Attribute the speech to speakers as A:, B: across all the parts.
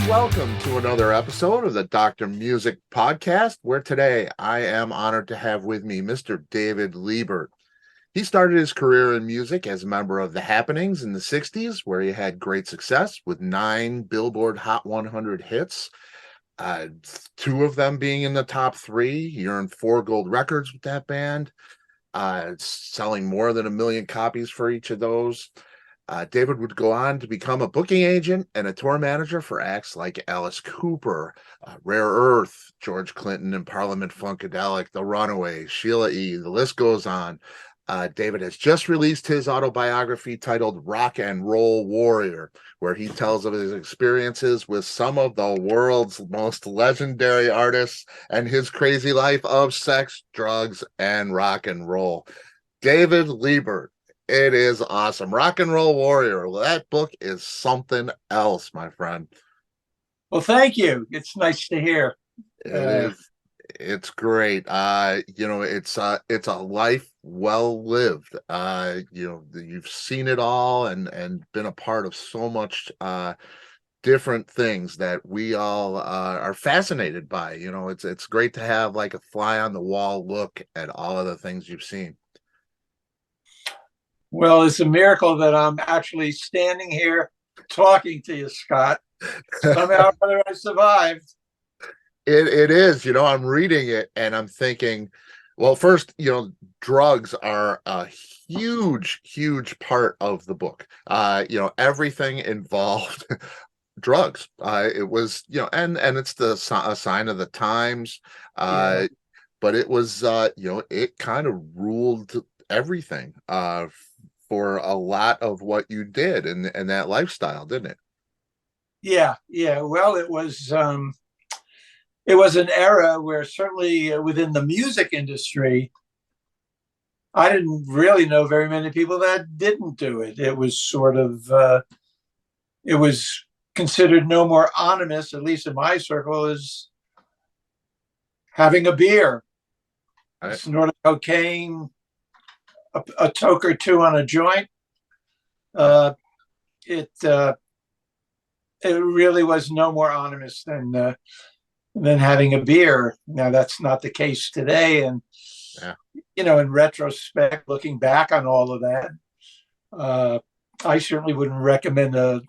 A: welcome to another episode of the Dr. Music Podcast, where today I am honored to have with me Mr. David Libert. He started his career in music as a member of The Happenings in the 60s, where he had great success with 9 Billboard Hot 100 hits, 2 of them being in the top 3. He earned 4 gold records with that band, selling more than 1 million copies for each of those. David would go on to become a booking agent and a tour manager for acts like Alice Cooper, Rare Earth, George Clinton and Parliament Funkadelic, the Runaways, Sheila E. The list goes on. David has just released his autobiography titled Rock and Roll Warrior, where he tells of his experiences with some of the world's most legendary artists and his crazy life of sex, drugs, and rock and roll. David Libert. It is awesome. Rock and Roll Warrior. That book is something else, my friend.
B: Well, thank you. It's nice to hear.
A: It is. It's great. It's a life well lived. You've seen it all and been a part of so much different things that we all are fascinated by. It's great to have like a fly on the wall look at all of the things you've seen.
B: Well, it's a miracle that I'm actually standing here talking to you, Scott. Somehow or other I survived.
A: It is, I'm reading it and I'm thinking, well, first, drugs are a huge, huge part of the book. Everything involved drugs. It was, and it's a sign of the times.
B: Yeah.
A: But it was, it kind of ruled everything for a lot of what you did and that lifestyle, didn't it?
B: Yeah. Well, it was an era where certainly within the music industry, I didn't really know very many people that didn't do it. It was sort of it was considered no more ominous, at least in my circle, as having a beer, snort cocaine, a toke or two on a joint. It really was no more ominous than having a beer. Now that's not the case today, and in retrospect, looking back on all of that, I certainly wouldn't recommend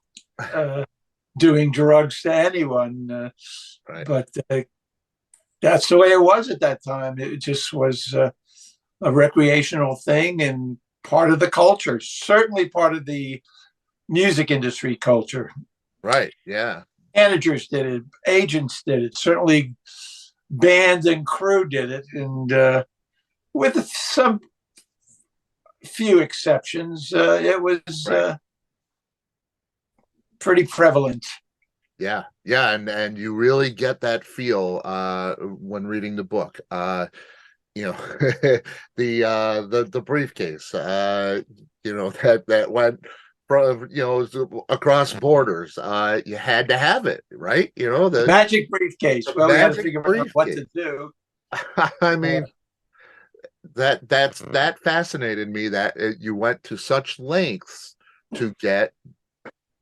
B: doing drugs to anyone. But that's the way it was at that time. It just was a recreational thing and part of the culture, certainly part of the music industry culture.
A: Right. Yeah.
B: Managers did it, agents did it, certainly bands and crew did it. And with some few exceptions, it was pretty prevalent.
A: Yeah. And you really get that feel when reading the book. The briefcase, that went from, across borders. You had to have it, right? The
B: magic briefcase. Well, we had to figure out what to do.
A: I mean, that fascinated me that you went to such lengths to get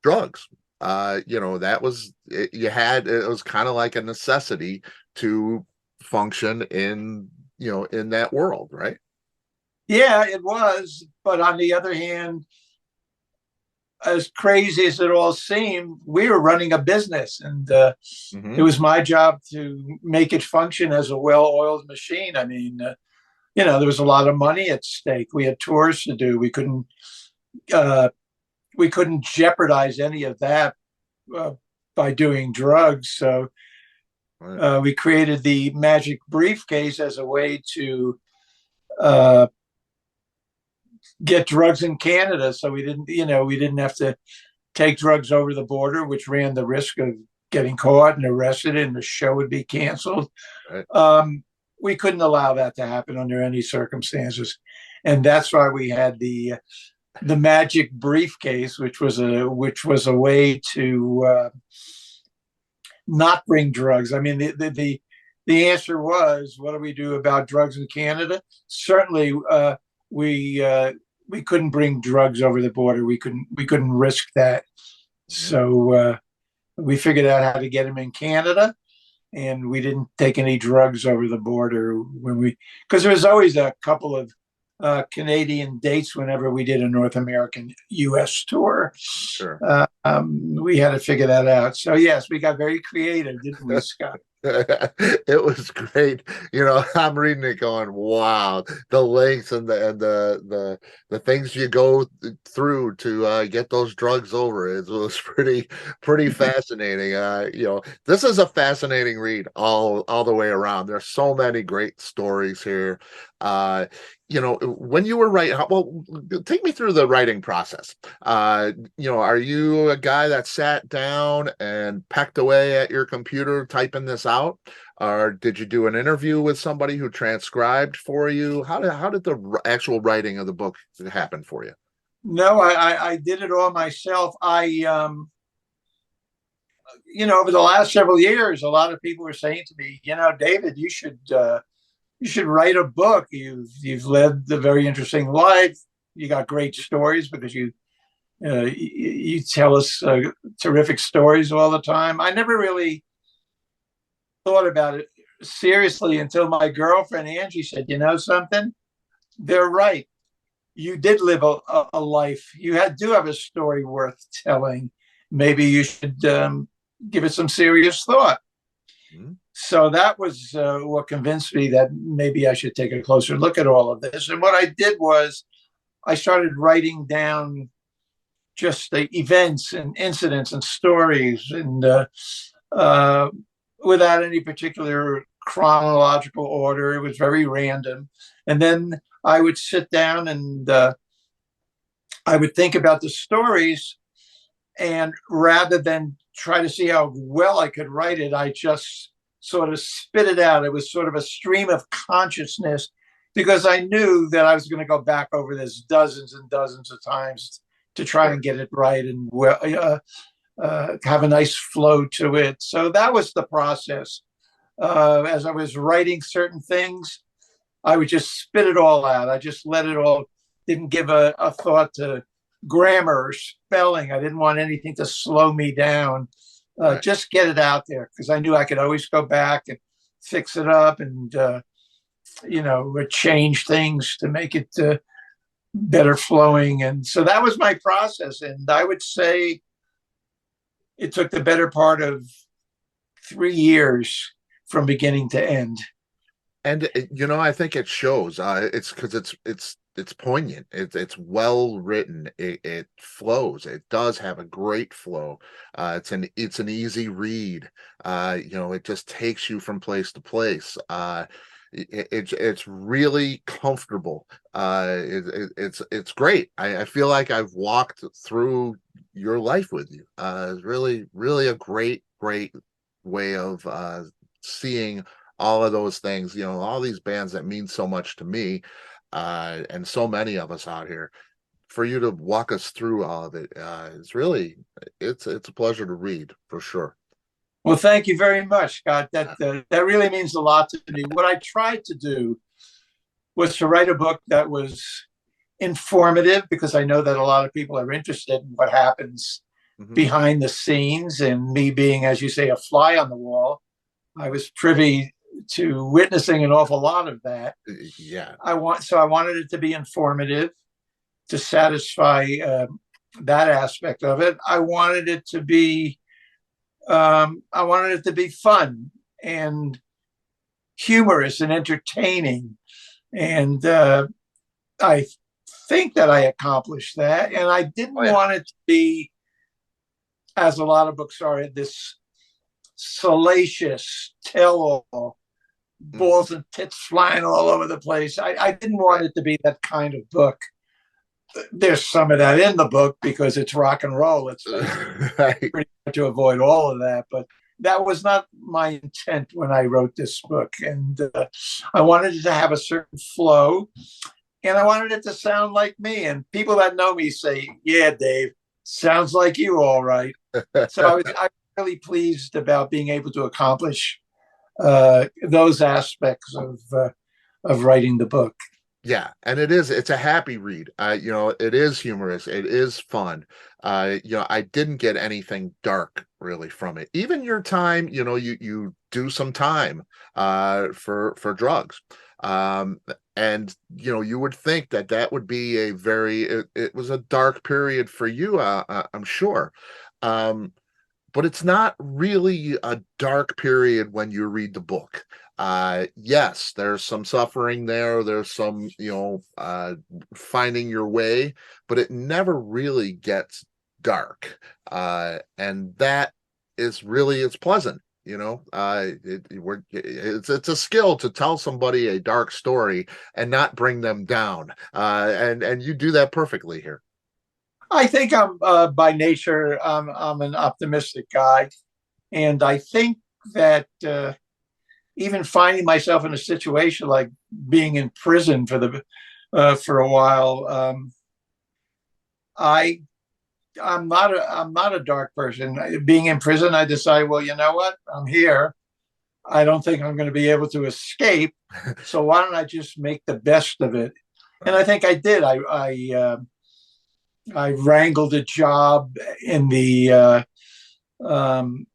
A: drugs. That was it. It was kind of like a necessity to function in that world, right?
B: Yeah, it was. But on the other hand, as crazy as it all seemed, we were running a business, and it was my job to make it function as a well-oiled machine. I mean, there was a lot of money at stake. We had tours to do. We couldn't jeopardize any of that by doing drugs. So we created the magic briefcase as a way to get drugs in Canada. So we didn't have to take drugs over the border, which ran the risk of getting caught and arrested and the show would be canceled. Right. We couldn't allow that to happen under any circumstances. And that's why we had the magic briefcase, which was a way to not bring drugs. I mean, the answer was, what do we do about drugs in Canada? Certainly, we couldn't bring drugs over the border. We couldn't risk that. So We figured out how to get him in Canada, and we didn't take any drugs over the border because there was always a couple of Canadian dates whenever we did a North American U.S. tour.
A: Sure.
B: We had to figure that out. So yes, we got very creative, didn't we, Scott?
A: It was great. I'm reading it going, wow, the lengths and the things you go through to get those drugs over. It was pretty fascinating. This is a fascinating read all the way around. There's so many great stories here. When you were writing, well, take me through the writing process. Are you a guy that sat down and pecked away at your computer typing this out, or did you do an interview with somebody who transcribed for you? How did the actual writing of the book happen for you?
B: No, I did it all myself. Over the last several years, a lot of people were saying to me, David, you should write a book. You've led a very interesting life. You got great stories because you tell us terrific stories all the time. I never really thought about it seriously until my girlfriend Angie said, something? They're right. You did live a life. You do have a story worth telling. Maybe you should give it some serious thought. Mm-hmm. So that was what convinced me that maybe I should take a closer look at all of this. And what I did was I started writing down just the events and incidents and stories, and without any particular chronological order. It was very random. And then I would sit down and I would think about the stories. And rather than try to see how well I could write it, I just sort of spit it out. It was sort of a stream of consciousness, because I knew that I was going to go back over this dozens and dozens of times to try and get it right and have a nice flow to it. So that was the process. As I was writing certain things, I would just spit it all out. I just let it all, didn't give a thought to grammar or spelling. I didn't want anything to slow me down. Right. Just get it out there, because I knew I could always go back and fix it up and, change things to make it better flowing. And so that was my process. And I would say it took the better part of 3 years from beginning to end.
A: And I think it shows. It's because it's poignant. It's well written. It flows. It does have a great flow. It's an easy read. It just takes you from place to place. It's really comfortable. It's great. I feel like I've walked through your life with you. It's really a great way of seeing all of those things, all these bands that mean so much to me, and so many of us out here. For you to walk us through all of it, it's a pleasure to read, for sure.
B: Well, thank you very much, Scott. That really means a lot to me. What I tried to do was to write a book that was informative, because I know that a lot of people are interested in what happens behind the scenes. And me being, as you say, a fly on the wall, I was privy to witnessing an awful lot of that.
A: Yeah.
B: I wanted it to be informative, to satisfy that aspect of it. I wanted it to be fun and humorous and entertaining. And I think that I accomplished that. And I didn't want it to be, as a lot of books are, this salacious tell-all, balls and tits flying all over the place. I didn't want it to be that kind of book. There's some of that in the book because it's rock and roll. It's pretty hard to avoid all of that, but that was not my intent when I wrote this book. And I wanted it to have a certain flow, and I wanted it to sound like me. And people that know me say, "Yeah, Dave, sounds like you, all right." So I was really pleased about being able to accomplish those aspects of writing the book.
A: Yeah, and it's a happy read. It is humorous, it is fun. I didn't get anything dark really from it. Even your time, you do some time for drugs. Um and you would think that that would be it was a dark period for you, I'm sure. Um but it's not really a dark period when you read the book. Yes, there's some suffering there. There's some, finding your way, but it never really gets dark. And that is really, it's pleasant. It's a skill to tell somebody a dark story and not bring them down. And you do that perfectly here.
B: I think I'm by nature I'm an optimistic guy, and I think that even finding myself in a situation like being in prison for a while, I I'm not a dark person. Being in prison, I decide, well, you know what? I'm here. I don't think I'm going to be able to escape. So why don't I just make the best of it? And I think I did. I wrangled a job in um,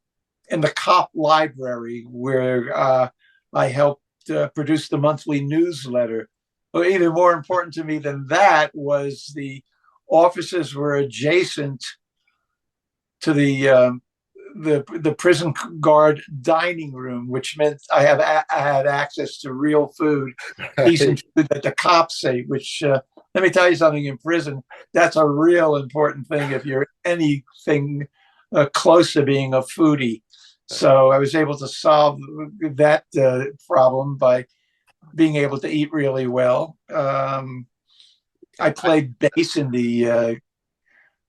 B: the cop library where I helped produce the monthly newsletter. But even more important to me than that was the offices were adjacent to the prison guard dining room, which meant I had access to real food, decent food that the cops ate. Which let me tell you something: in prison, that's a real important thing if you're anything close to being a foodie. So I was able to solve that problem by being able to eat really well. I played bass in the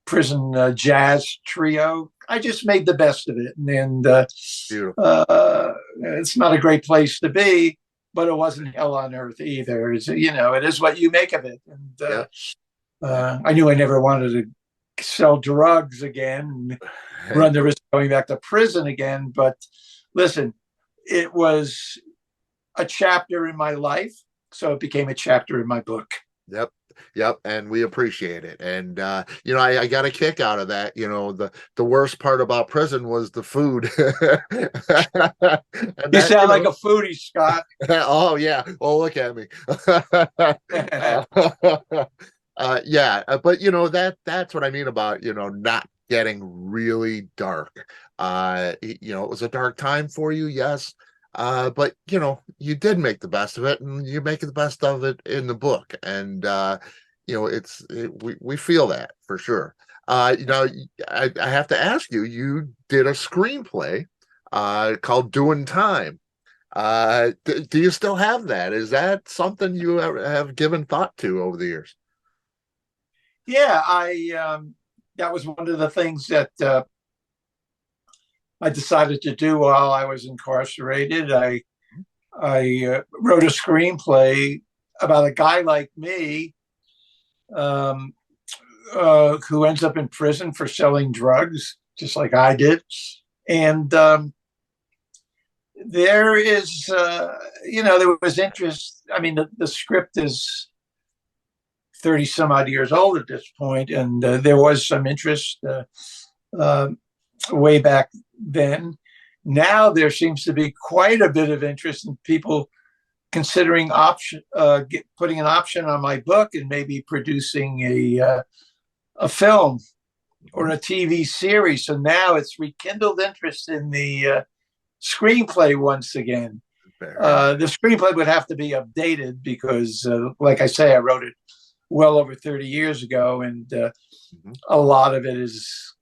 B: prison jazz trio. I just made the best of it, and it's not a great place to be, but it wasn't hell on earth either. It is what you make of it. And I knew I never wanted to sell drugs again and run the risk of going back to prison again. But listen, it was a chapter in my life, so it became a chapter in my book.
A: Yep. Yep, and we appreciate it. And I got a kick out of that. The worst part about prison was the food. And
B: you sound like a foodie, Scott.
A: Oh yeah. Well, look at me. Yeah, but that's what I mean about not getting really dark. It was a dark time for you, yes. But you did make the best of it, and you're making the best of it in the book. And we feel that for sure. I have to ask you, you did a screenplay called Doing Time. Do you still have that? Is that something you have given thought to over the years?
B: Yeah, I that was one of the things that I decided to do while I was incarcerated. I wrote a screenplay about a guy like me um, who ends up in prison for selling drugs, just like I did. And there is, there was interest. I mean, the script is 30 some odd years old at this point, and there was some interest uh, way back then. Now there seems to be quite a bit of interest in people considering putting an option on my book and maybe producing a film or a TV series. So now it's rekindled interest in the screenplay once again. The screenplay would have to be updated because, like I say, I wrote it well over 30 years ago, and a lot of it is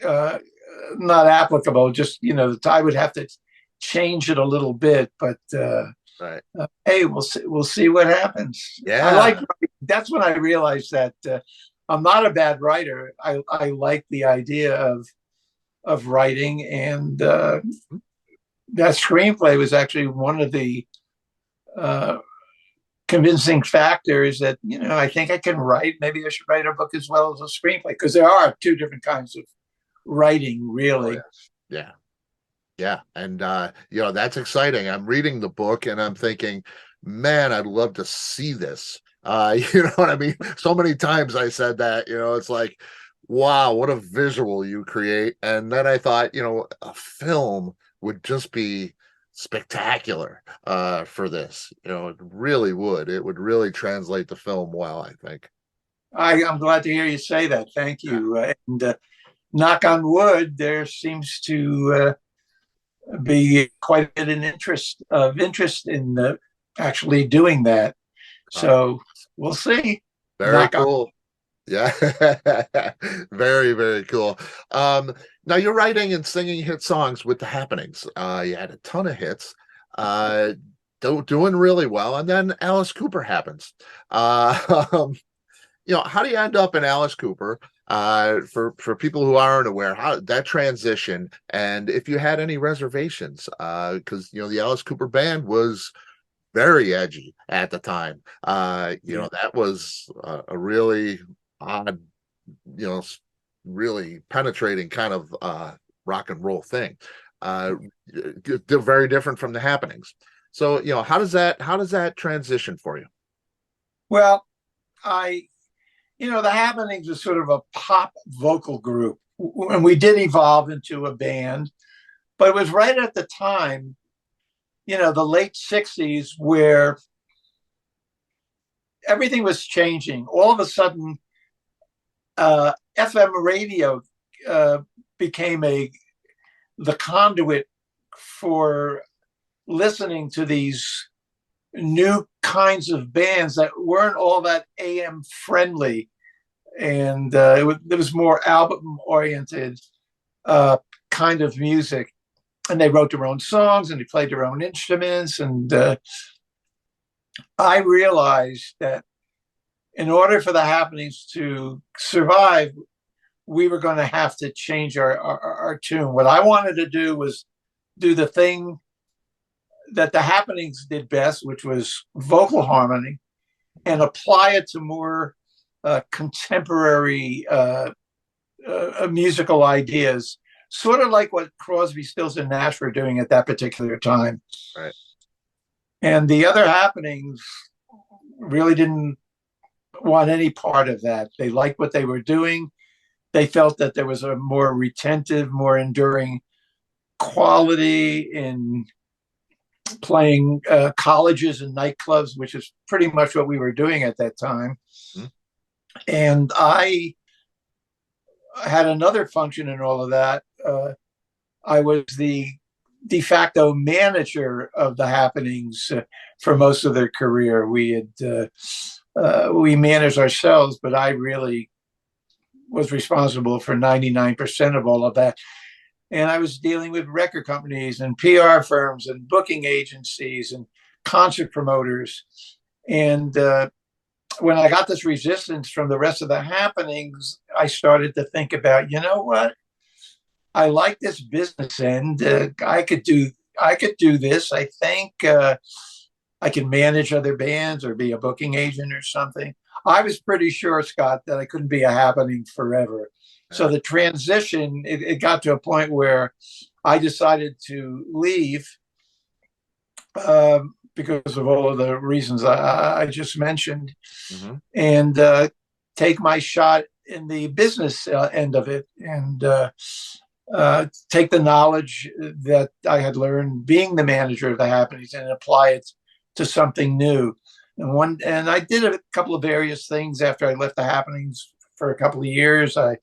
B: not applicable. Just I would have to change it a little bit, but
A: right.
B: Hey, we'll see what happens.
A: Yeah,
B: that's when I realized that I'm not a bad writer. I like the idea of writing, and that screenplay was actually one of the convincing factors that I think I can write. Maybe I should write a book as well as a screenplay, because there are two different kinds of writing, really.
A: Oh, yeah. Yeah, and that's exciting. I'm reading the book and I'm thinking, man, I'd love to see this. You know what I mean? So many times I said that, it's like, wow, what a visual you create. And then I thought, a film would just be spectacular for this. It really would. It would really translate the film well, I think.
B: I'm glad to hear you say that. Thank you. And knock on wood, there seems to be quite a bit of interest in actually doing that. So we'll see.
A: Very cool. Yeah. Very, very cool. Now you're writing and singing hit songs with the Happenings. You had a ton of hits, doing really well. And then Alice Cooper happens. How do you end up in Alice Cooper? For people who aren't aware, how that transition, and if you had any reservations, because the Alice Cooper band was very edgy at the time. That was a really odd, really penetrating kind of rock and roll thing. They're very different from the Happenings. So, how does that transition for you?
B: Well, the Happenings is sort of a pop vocal group, and we did evolve into a band, but it was right at the time, the late 60s, where everything was changing. All of a sudden, FM radio became the conduit for listening to these new kinds of bands that weren't all that AM friendly, and it was more album oriented kind of music. And they wrote their own songs and they played their own instruments. And I realized that in order for the Happenings to survive, we were going to have to change our tune. What I wanted to do was do the thing that the Happenings did best, which was vocal harmony, and apply it to more contemporary musical ideas, sort of like what Crosby, Stills, and Nash were doing at that particular time.
A: Right.
B: And the other Happenings really didn't want any part of that. They liked what they were doing. They felt that there was a more retentive, more enduring quality in playing colleges and nightclubs, which is pretty much what we were doing at that time. Mm-hmm. And I had another function in all of that. I was the de facto manager of the Happenings for most of their career. We managed ourselves, but I really was responsible for 99% of all of that. And I was dealing with record companies and PR firms and booking agencies and concert promoters. And when I got this resistance from the rest of the Happenings, I started to think about, you know what? I like this business end. I could do this. I think I can manage other bands or be a booking agent or something. I was pretty sure, Scott, that I couldn't be a Happening forever. So the transition, it got to a point where I decided to leave because of all of the reasons I just mentioned, mm-hmm. and take my shot in the business end of it, and take the knowledge that I had learned being the manager of the Happenings and apply it to something new. And I did a couple of various things after I left the Happenings for a couple of years. I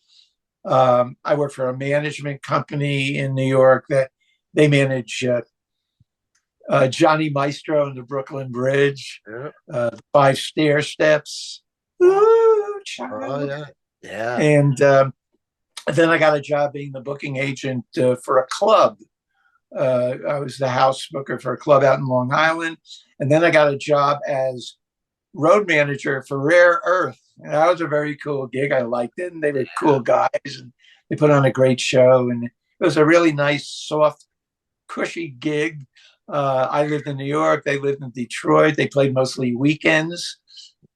B: worked for a management company in New York that they manage Johnny Maestro and the Brooklyn Bridge, 5 stair steps. Ooh, child.
A: Oh, yeah.
B: And then I got a job being the booking agent for a club. I was the house booker for a club out in Long Island. And then I got a job as road manager for Rare Earth. And that was a very cool gig. I liked it. And they were cool guys. And they put on a great show. And it was a really nice, soft, cushy gig. I lived in New York. They lived in Detroit. They played mostly weekends.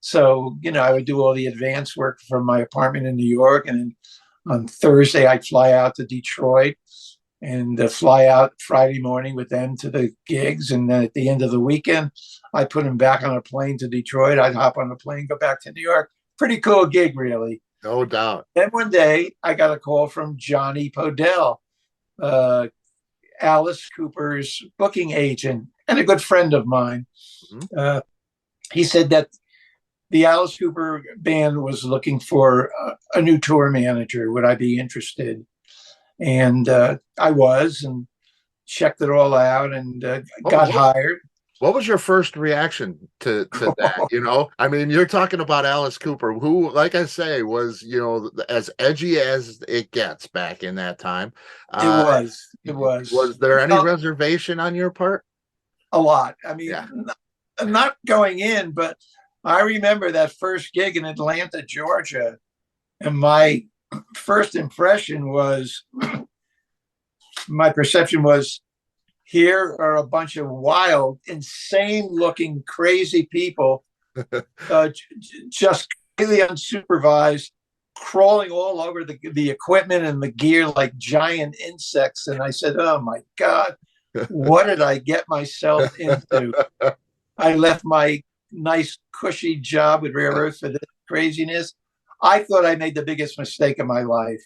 B: So, I would do all the advance work from my apartment in New York. And then on Thursday, I'd fly out to Detroit. and fly out Friday morning with them to the gigs. And then at the end of the weekend, I put them back on a plane to Detroit. I'd hop on a plane, go back to New York. Pretty cool gig, really.
A: No doubt.
B: Then one day I got a call from Johnny Podell, Alice Cooper's booking agent and a good friend of mine. Mm-hmm. He said that the Alice Cooper band was looking for a new tour manager. Would I be interested? And I was, and checked it all out, and got hired.
A: What was your first reaction to that? You know, I mean, you're talking about Alice Cooper, who, like I say, was, you know, as edgy as it gets back in that time.
B: It was.
A: Was there any reservation on your part?
B: A lot. I mean, not going in, but I remember that first gig in Atlanta, Georgia, and my first impression was, my perception was, here are a bunch of wild, insane-looking, crazy people, just completely unsupervised, crawling all over the equipment and the gear like giant insects. And I said, oh, my God, what did I get myself into? I left my nice, cushy job with Rare Earth for this craziness. I thought I made the biggest mistake of my life.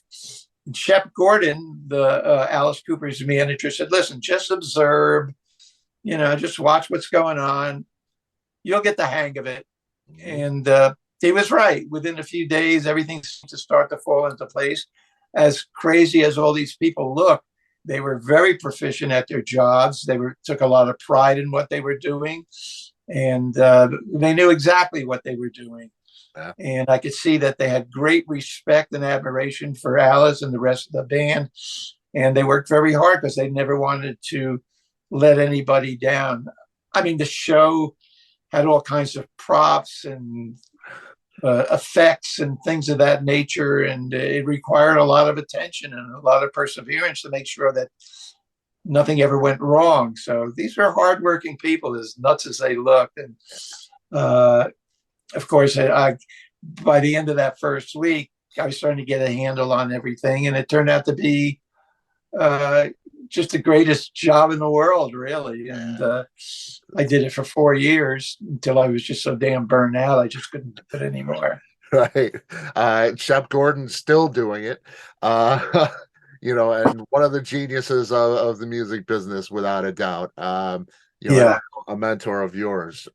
B: And Shep Gordon, the Alice Cooper's manager, said, listen, just observe, you know, just watch what's going on. You'll get the hang of it. And he was right. Within a few days, everything seemed to start to fall into place. As crazy as all these people look, they were very proficient at their jobs. They took a lot of pride in what they were doing. And they knew exactly what they were doing. Yeah. And I could see that they had great respect and admiration for Alice and the rest of the band. And they worked very hard because they never wanted to let anybody down. I mean, the show had all kinds of props and effects and things of that nature. And it required a lot of attention and a lot of perseverance to make sure that nothing ever went wrong. So these are hardworking people, as nuts as they looked. And of course, by the end of that first week, I was starting to get a handle on everything, and it turned out to be just the greatest job in the world, really. And I did it for 4 years until I was just so damn burned out, I just couldn't do it anymore.
A: Right. Shep Gordon's still doing it. You know, and one of the geniuses of the music business, without a doubt. You know, a mentor of yours.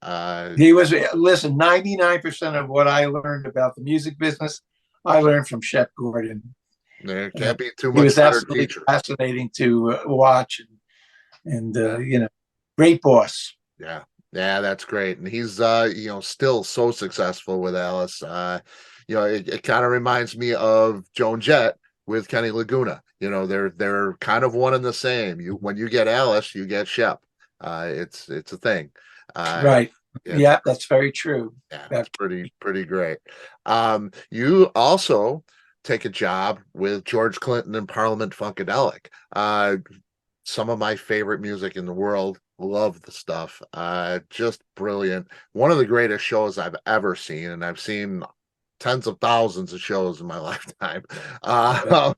B: He was, listen, 99% of what I learned about the music business, I learned from Shep Gordon.
A: There can't be too much.
B: He was absolutely fascinating to watch, and you know, great boss.
A: Yeah, that's great, and he's you know, still so successful with Alice. You know, it kind of reminds me of Joan Jett with Kenny Laguna. You know, they're kind of one and the same. When you get Alice, you get Shep. It's a thing.
B: Right. Yeah, that's very true.
A: Yeah, that's pretty great. You also take a job with George Clinton and Parliament Funkadelic. Some of my favorite music in the world. Love the stuff. Just brilliant. One of the greatest shows I've ever seen, and I've seen tens of thousands of shows in my lifetime. I'm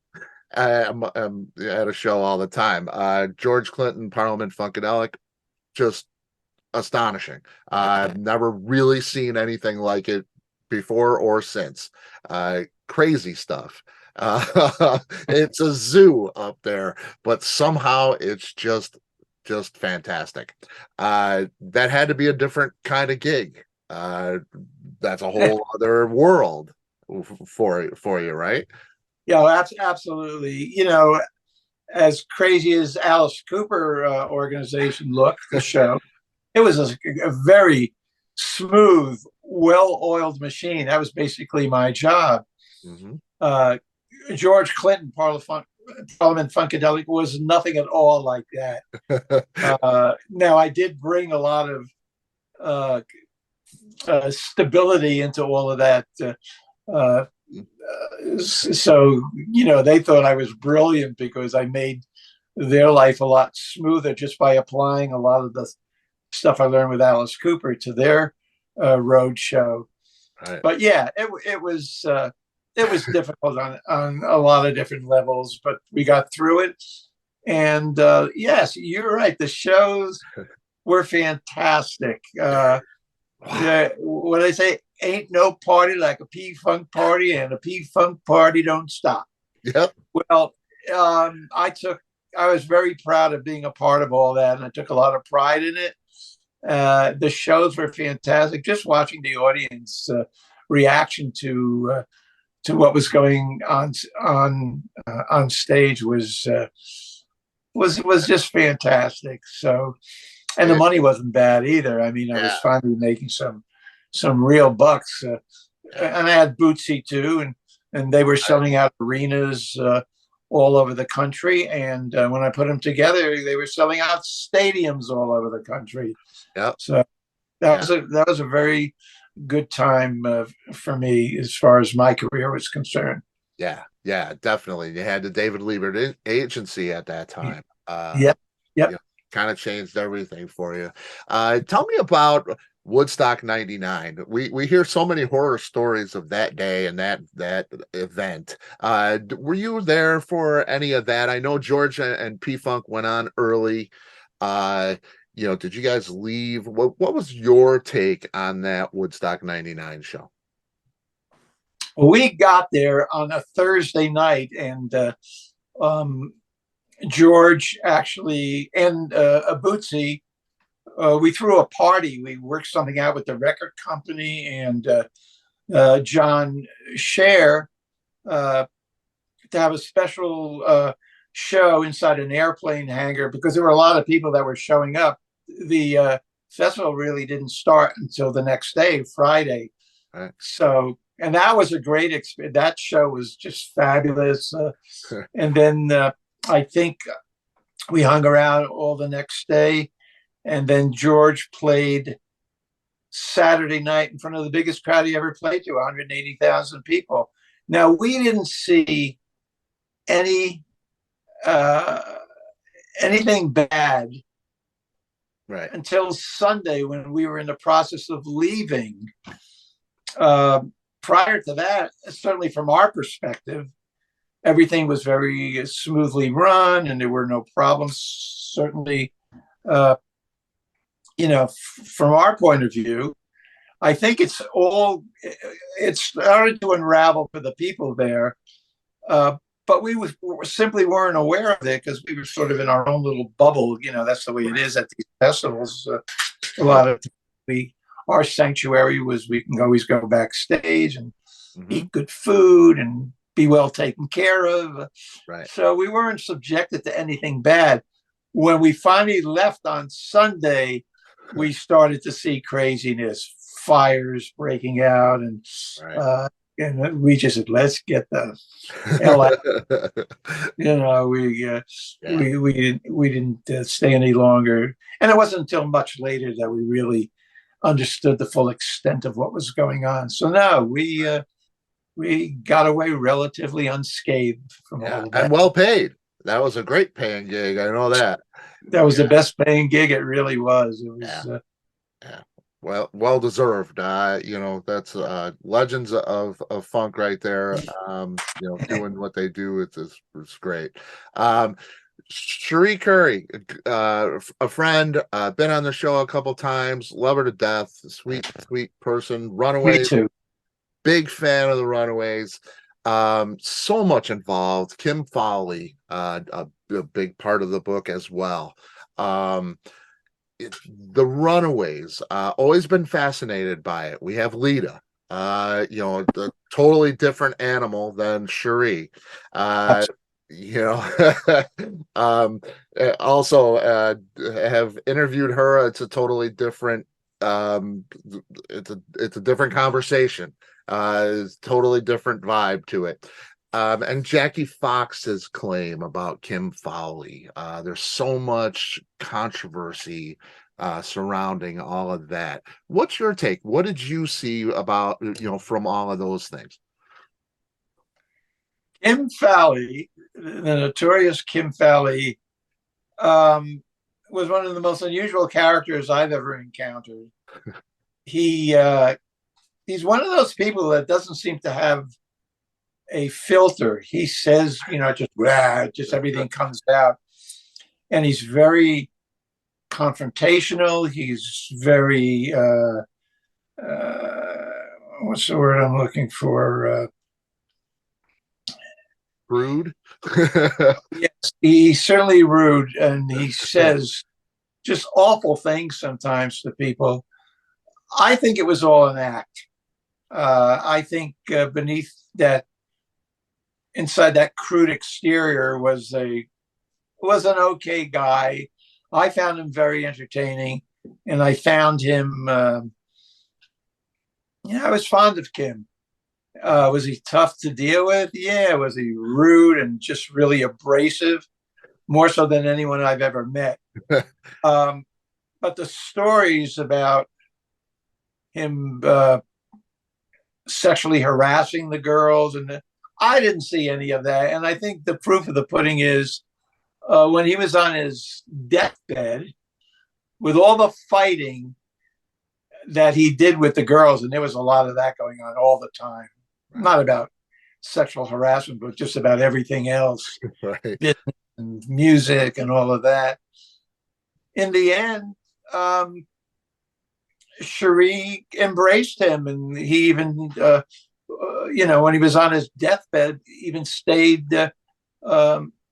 A: at a show all the time. George Clinton, Parliament Funkadelic, just astonishing. I've never really seen anything like it before or since. Crazy stuff. It's a zoo up there, but somehow it's just fantastic. That had to be a different kind of gig. That's a whole other world for you, right?
B: Yeah, absolutely. You know, as crazy as Alice Cooper organization looked, the show, it was a very smooth, well-oiled machine. That was basically my job. Mm-hmm. George Clinton, Parliament Funkadelic, was nothing at all like that. Now, I did bring a lot of stability into all of that. So, you know, they thought I was brilliant because I made their life a lot smoother just by applying a lot of the stuff I learned with Alice Cooper to their road show. Right. But yeah, it was difficult on a lot of different levels, but we got through it. And yes, you're right. The shows were fantastic. What I say, ain't no party like a P-Funk party, and a P-Funk party don't stop.
A: Yep.
B: Well, I was very proud of being a part of all that, and I took a lot of pride in it. The shows were fantastic. Just watching the audience reaction to what was going on stage was just fantastic. So, and the money wasn't bad either. I mean, I was finally making some real bucks, and I had Bootsy too, and they were selling out arenas all over the country. And when I put them together, they were selling out stadiums all over the country.
A: Yep.
B: So that was a very good time for me as far as my career was concerned.
A: Yeah, definitely. You had the David Libert agency at that time.
B: Yep.
A: Kind of changed everything for you. Tell me about Woodstock '99. We hear so many horror stories of that day and that event. Were you there for any of that? I know George and P-Funk went on early. Did you guys leave? What was your take on that Woodstock '99 show?
B: We got there on a Thursday night, and George actually and Bootsy, we threw a party. We worked something out with the record company, and John Scher to have a special show inside an airplane hangar because there were a lot of people that were showing up. The festival really didn't start until the next day, Friday.
A: Right.
B: So, and that was a great experience. That show was just fabulous. And then I think we hung around all the next day. And then George played Saturday night in front of the biggest crowd he ever played to, 180,000 people. Now, we didn't see anything bad until Sunday when we were in the process of leaving. Prior to that, certainly from our perspective, everything was very smoothly run and there were no problems. Certainly, from our point of view, I think it started to unravel for the people there. But we simply weren't aware of it because we were sort of in our own little bubble. That's the way it is at these festivals. A lot of our sanctuary was we can always go backstage and eat good food and be well taken care of.
A: Right.
B: So we weren't subjected to anything bad. When we finally left on Sunday, we started to see craziness, fires breaking out, and we just said, "Let's get the hell out." We didn't stay any longer, and it wasn't until much later that we really understood the full extent of what was going on. So no, we got away relatively unscathed from all of that.
A: And well paid. That was a great paying gig. I know that.
B: That was the best paying gig. It really was. It was.
A: Well deserved. That's legends of funk right there. Doing what they do, it's great. Cherie Curry, a friend, been on the show a couple times, love her to death, sweet person. Runaways,
B: me too.
A: Big fan of the Runaways. So much involved. Kim Fowley, a big part of the book as well. The Runaways, always been fascinated by it. We have Lita, the totally different animal than Cherie. Also have interviewed her. It's a totally different it's a different conversation. It's totally different vibe to it. And Jackie Fox's claim about Kim Fowley. There's so much controversy surrounding all of that. What's your take? What did you see about, from all of those things?
B: Kim Fowley, the notorious Kim Fowley, was one of the most unusual characters I've ever encountered. He's one of those people that doesn't seem to have a filter. He says, just everything comes out. and he's very confrontational. He's very what's the word I'm looking for?
A: Rude.
B: Yes, he's certainly rude, and he says just awful things sometimes to people. I think it was all an act. I think beneath that, inside that crude exterior, was an okay guy. I found him very entertaining, and I found him. I was fond of Kim. Was he tough to deal with? Yeah. Was he rude and just really abrasive? More so than anyone I've ever met. But the stories about him sexually harassing the girls, I didn't see any of that. And I think the proof of the pudding is when he was on his deathbed, with all the fighting that he did with the girls, and there was a lot of that going on all the time. Not about sexual harassment, but just about everything else,
A: Right.
B: And music and all of that. In the end, Cherie embraced him, and he even, when he was on his deathbed, even stayed at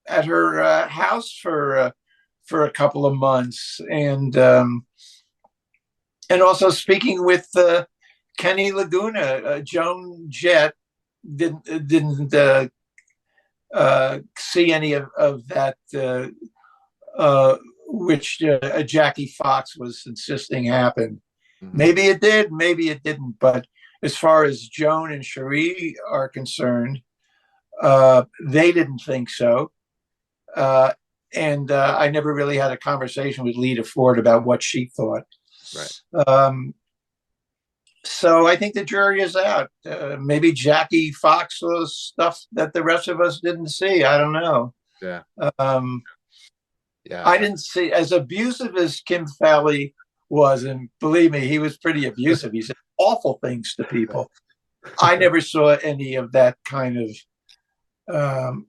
B: her house for a couple of months, and also speaking with Kenny Laguna. Joan Jett didn't see any of that, which Jackie Fox was insisting happened. Mm-hmm. Maybe it did, maybe it didn't. But as far as Joan and Cherie are concerned, they didn't think so. And I never really had a conversation with Lita Ford about what she thought.
A: Right.
B: So I think the jury is out. Maybe Jackie Fox saw stuff that the rest of us didn't see. I don't know.
A: Yeah.
B: I didn't see, as abusive as Kim Fowley was, and believe me, he was pretty abusive. He said awful things to people. I never saw any of that kind of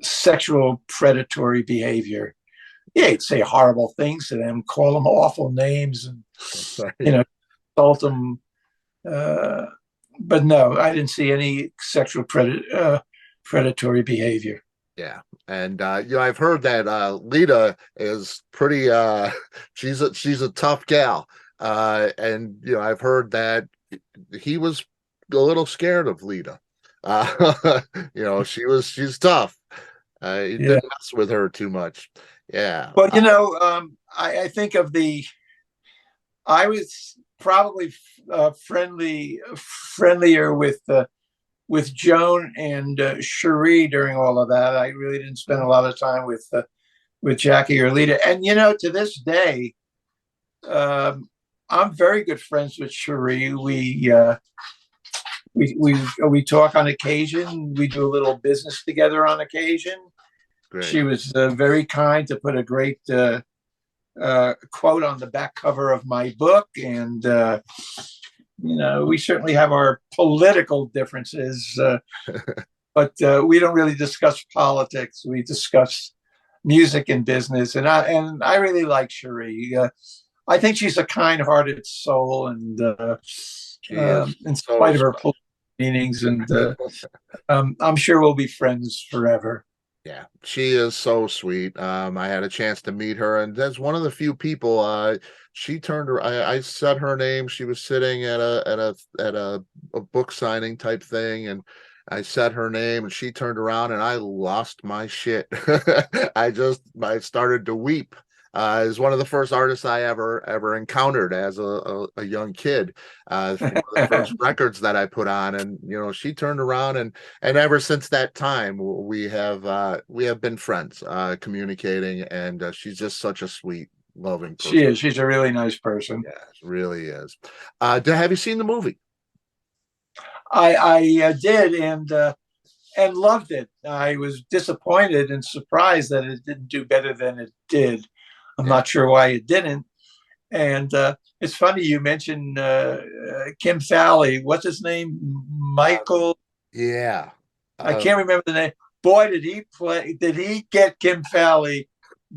B: sexual predatory behavior. Yeah, he'd say horrible things to them, call them awful names, and insult them. But no, I didn't see any sexual predatory behavior.
A: Yeah. And I've heard that Lita is pretty she's a tough gal. And I've heard that he was a little scared of Lita. She's tough. He didn't mess with her too much. Yeah.
B: Well, I think I was probably friendlier with Joan and Cherie during all of that. I really didn't spend a lot of time with Jackie or Lita. And to this day, I'm very good friends with Cherie. We talk on occasion. We do a little business together on occasion. Great. She was very kind to put a great quote on the back cover of my book, and we certainly have our political differences, but we don't really discuss politics. We discuss music and business, and I really like Cherie. I think she's a kind-hearted soul, and in spite of her political meanings, and I'm sure we'll be friends forever.
A: Yeah, she is so sweet. I had a chance to meet her, and that's one of the few people. She turned her. I said her name. She was sitting at a book signing type thing, and I said her name, and she turned around, and I lost my shit. I started to weep. Is one of the first artists I ever encountered as a young kid. One of the first records that I put on, and she turned around, and ever since that time we have been friends, communicating, and she's just such a sweet, loving person.
B: She is. She's a really nice person.
A: Yeah, she really is. Have you seen the movie?
B: I did, and loved it. I was disappointed and surprised that it didn't do better than it did. I'm not sure why it didn't. And it's funny you mentioned Kim Fowley. What's his name? Michael.
A: Yeah.
B: I can't remember the name. Boy, did he get Kim Fowley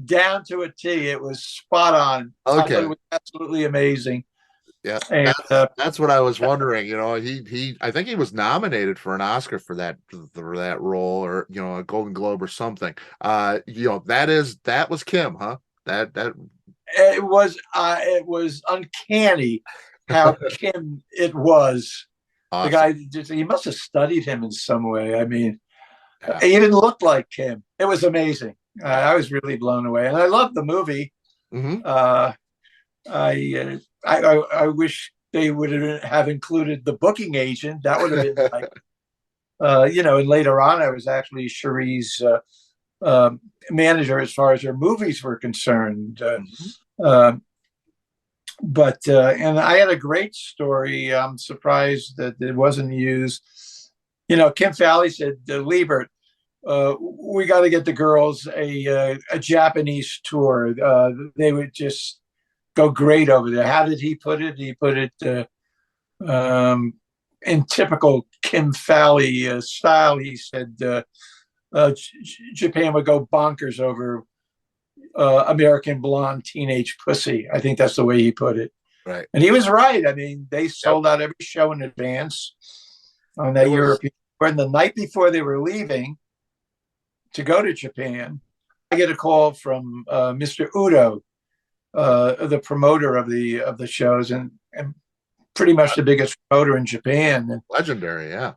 B: down to a T. It was spot on. I thought
A: Okay.
B: it was absolutely amazing.
A: Yeah,
B: And
A: that's what I was wondering. He I think he was nominated for an Oscar for that role, or a Golden Globe or something. That was Kim, huh? That
B: it was uncanny how Kim it was. The
A: awesome.
B: guy he must have studied him in some way. I mean,
A: Yeah,
B: he didn't look like Kim. It was amazing.
A: yeah.
B: I was really blown away, and I loved the movie.
A: Hmm.
B: Uh, I wish they would have included the booking agent. That would have been like, and later on, I was actually Cherie's manager as far as her movies were concerned. Uh, and I had a great story. I'm surprised that it wasn't used. Kim Fowley said, Liebert, we got to get the girls a Japanese tour. They would just go great over there. How did he put it? He put it in typical Kim Fowley style. He said Japan would go bonkers over American blonde teenage pussy. I think that's the way he put it.
A: Right.
B: And he was right. I mean, they sold out every show in advance on that European tour. And the night before they were leaving to go to Japan, I get a call from Mr. Udo, the promoter of the shows, and pretty much the biggest promoter in Japan. And
A: Legendary, yeah.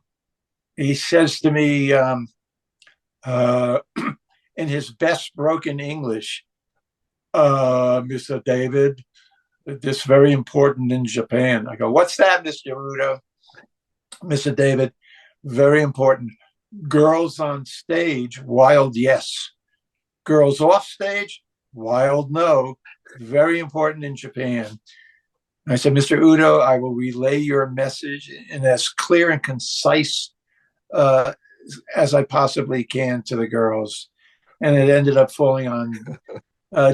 B: he says to me, in his best broken English, Mr. David, this very important in Japan. I go, what's that, Mr. Udo? Mr. David, very important. Girls on stage, wild yes. Girls off stage, wild no. Very important in Japan. And I said, Mr. Udo, I will relay your message in as clear and concise as I possibly can to the girls. And it ended up falling on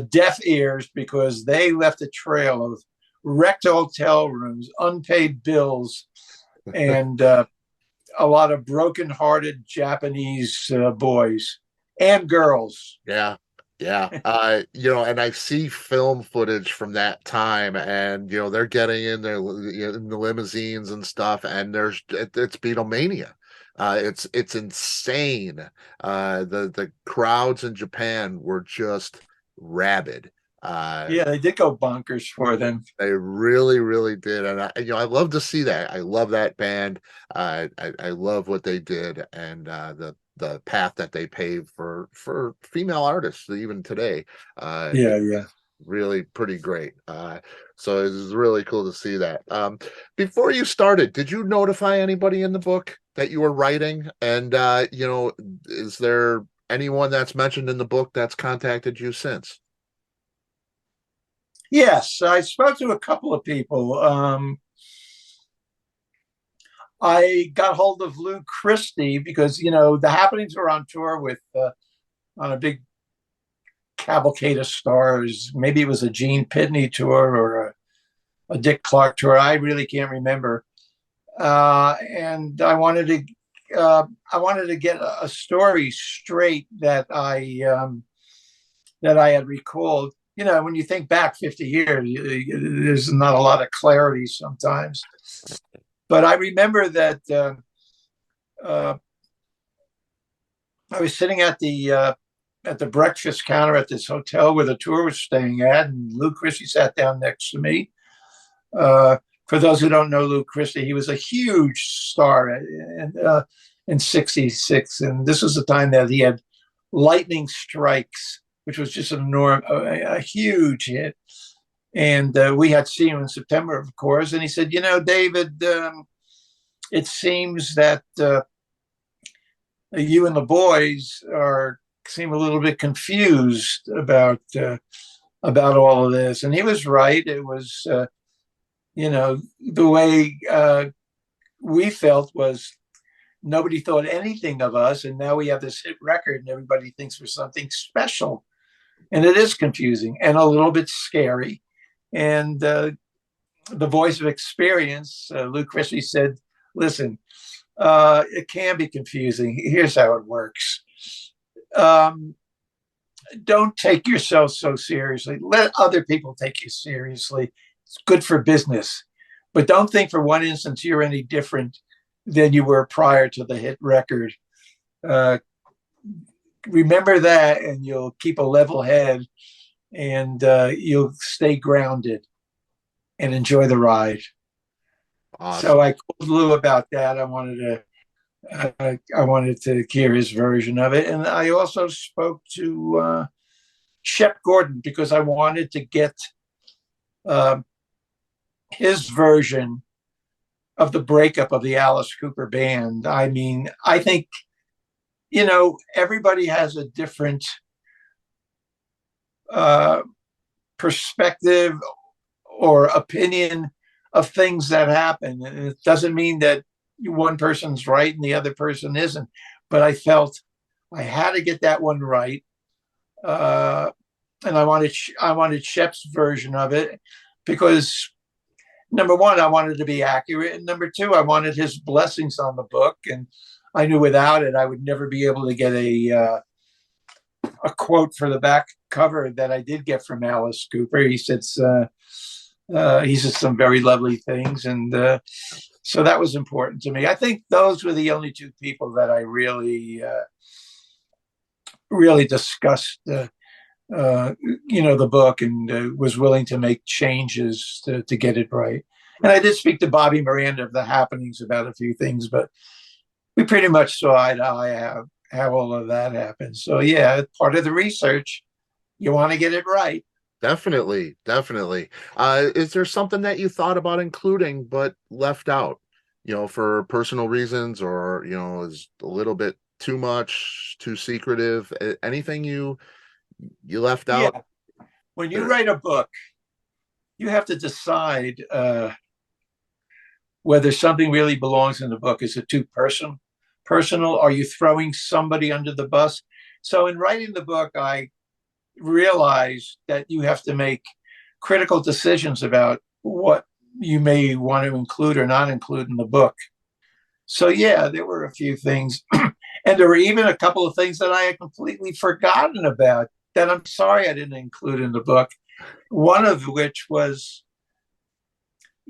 B: deaf ears because they left a trail of wrecked hotel rooms, unpaid bills, and a lot of broken-hearted Japanese boys and girls.
A: Yeah. Yeah. And I see film footage from that time, and they're getting in there in the limousines and stuff, and it's Beatlemania. It's insane. The crowds in Japan were just rabid.
B: Yeah, they did go bonkers for them.
A: They really, really did, and I love to see that. I love that band. I love what they did, and the path that they paved for female artists even today.
B: Yeah.
A: Really pretty great. So it's really cool to see that. Before you started, did you notify anybody in the book that you were writing? And is there anyone that's mentioned in the book that's contacted you since?
B: Yes, I spoke to a couple of people. I got hold of Lou Christie because the Happenings were on tour with on a big cavalcade of stars. Maybe it was a Gene Pitney tour or a Dick Clark tour. I really can't remember. And I wanted to get a story straight that I had recalled. When you think back 50 years, there's not a lot of clarity sometimes. But I remember that I was sitting at the breakfast counter at this hotel where the tour was staying at, and Lou Christie sat down next to me. For those who don't know Lou Christie, he was a huge star in '66, and this was the time that he had Lightning Strikes, which was just a huge hit. And we had seen him in September, of course. And he said, David, it seems that you and the boys seem a little bit confused about all of this. And he was right. It was, the way we felt was nobody thought anything of us. And now we have this hit record and everybody thinks we're something special. And it is confusing and a little bit scary. And the voice of experience, Lou Christie said, listen, it can be confusing. Here's how it works. don't take yourself so seriously. Let other people take you seriously. It's good for business, but don't think for one instance you're any different than you were prior to the hit record. Uh, Remember that, and you'll keep a level head, and you'll stay grounded and enjoy the ride.
A: Awesome.
B: So I called Lou about that. I wanted to hear his version of it, and I also spoke to Shep Gordon because I wanted to get his version of the breakup of the Alice Cooper band. I mean, I think, everybody has a different perspective or opinion of things that happen. And it doesn't mean that one person's right and the other person isn't. But I felt I had to get that one right. And I wanted Shep's version of it because, number one, I wanted to be accurate, and number two, I wanted his blessings on the book. And I knew without it, I would never be able to get a quote for the back cover that I did get from Alice Cooper. He said some very lovely things, and so that was important to me. I think those were the only two people that I really discussed the book, and was willing to make changes to get it right. And I did speak to Bobby Miranda of The Happenings about a few things, but we pretty much saw eye to eye how all of that happened. So yeah, part of the research, you want to get it right.
A: Definitely. Is there something that you thought about including but left out, for personal reasons, or, is a little bit too much, too secretive? Anything you left out?
B: Yeah. When you write a book, you have to decide whether something really belongs in the book. Is it too personal? Are you throwing somebody under the bus? So in writing the book, I realized that you have to make critical decisions about what you may want to include or not include in the book. So yeah, there were a few things. And there were even a couple of things that I had completely forgotten about that I'm sorry I didn't include in the book. One of which was,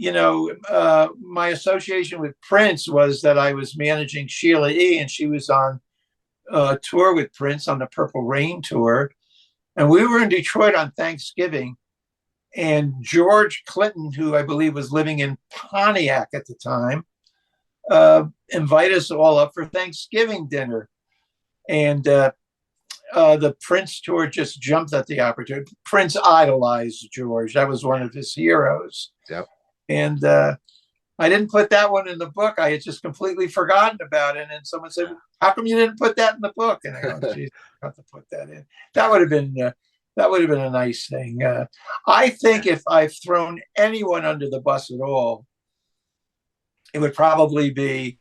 B: my association with Prince was that I was managing Sheila E, and she was on tour with Prince on the Purple Rain tour. And we were in Detroit on Thanksgiving, and George Clinton, who I believe was living in Pontiac at the time, invited us all up for Thanksgiving dinner. And the Prince tour just jumped at the opportunity. Prince idolized George. That was one of his heroes.
A: Yep.
B: And I didn't put that one in the book. I had just completely forgotten about it. And someone said, "How come you didn't put that in the book?" And I go, "Geez, I have to put that in." That would have been a nice thing. I think if I've thrown anyone under the bus at all, it would probably be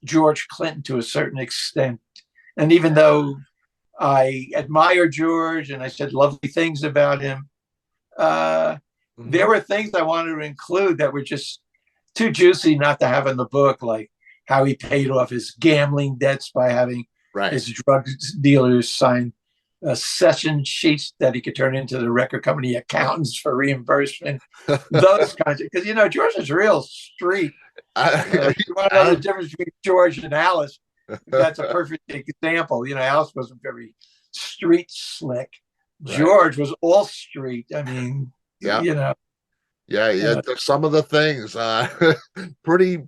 B: George Clinton to a certain extent. And even though I admire George and I said lovely things about him, there were things I wanted to include that were just too juicy not to have in the book, like how he paid off his gambling debts by having his drug dealers sign session sheets that he could turn into the record company accountants for reimbursement. Those kinds of, because George is real street. You want to know the difference between George and Alice? That's a perfect example. Alice wasn't very street slick. George was all street. I mean,
A: yeah. Some of the things, pretty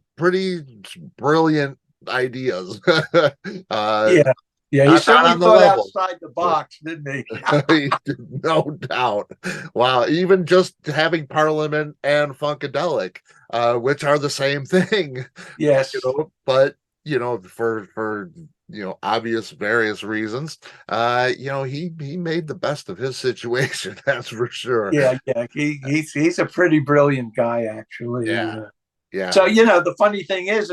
A: brilliant ideas.
B: He certainly thought outside the box, didn't he?
A: No doubt. Wow, even just having Parliament and Funkadelic, which are the same thing.
B: Yes,
A: but for obvious various reasons, he made the best of his situation. That's for sure.
B: Yeah. He's a pretty brilliant guy, actually.
A: Yeah.
B: So the funny thing is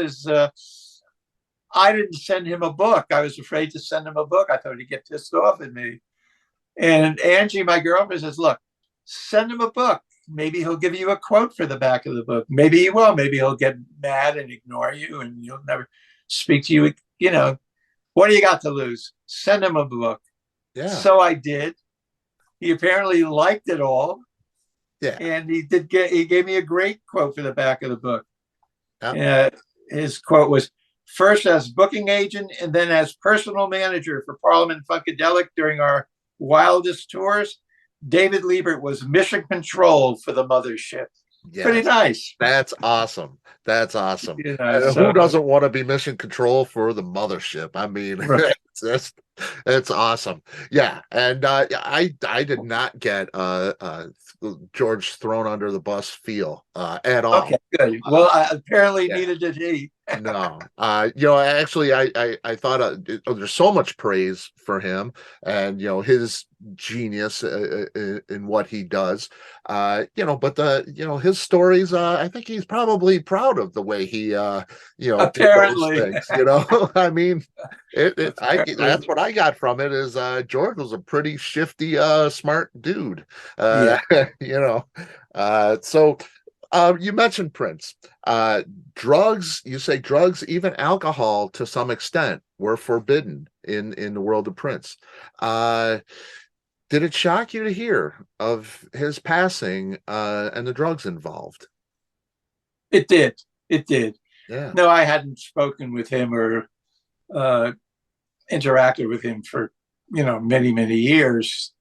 B: I didn't send him a book. I was afraid to send him a book. I thought he'd get pissed off at me. And Angie, my girlfriend, says, "Look, send him a book. Maybe he'll give you a quote for the back of the book. Maybe he will. Maybe he'll get mad and ignore you, and he'll never speak to you. What do you got to lose? Send him a book."
A: Yeah.
B: So I did. He apparently liked it all.
A: Yeah.
B: And he gave me a great quote for the back of the book.
A: Yeah.
B: His quote was, "First as booking agent and then as personal manager for Parliament Funkadelic during our wildest tours, David Libert was mission control for the mothership." Pretty
A: Yes.
B: nice.
A: That's awesome. That's awesome.
B: So,
A: Who doesn't want to be mission control for the mothership? I mean,
B: right.
A: it's awesome. Yeah, and I did not get George thrown under the bus feel at all.
B: Okay, good. Well, apparently
A: Yeah.
B: neither did he.
A: No, actually, I thought there's so much praise for him and his genius in what he does. But his stories, I think he's probably proud of the way he did those
B: Apparently.
A: things. I mean, that's what I got from it is George was a pretty shifty, smart dude.
B: Yeah.
A: So. You mentioned Prince. Drugs, you say drugs, even alcohol to some extent were forbidden in the world of Prince. Did it shock you to hear of his passing and the drugs involved?
B: It did. It did.
A: Yeah.
B: No, I hadn't spoken with him or interacted with him for, many, many years.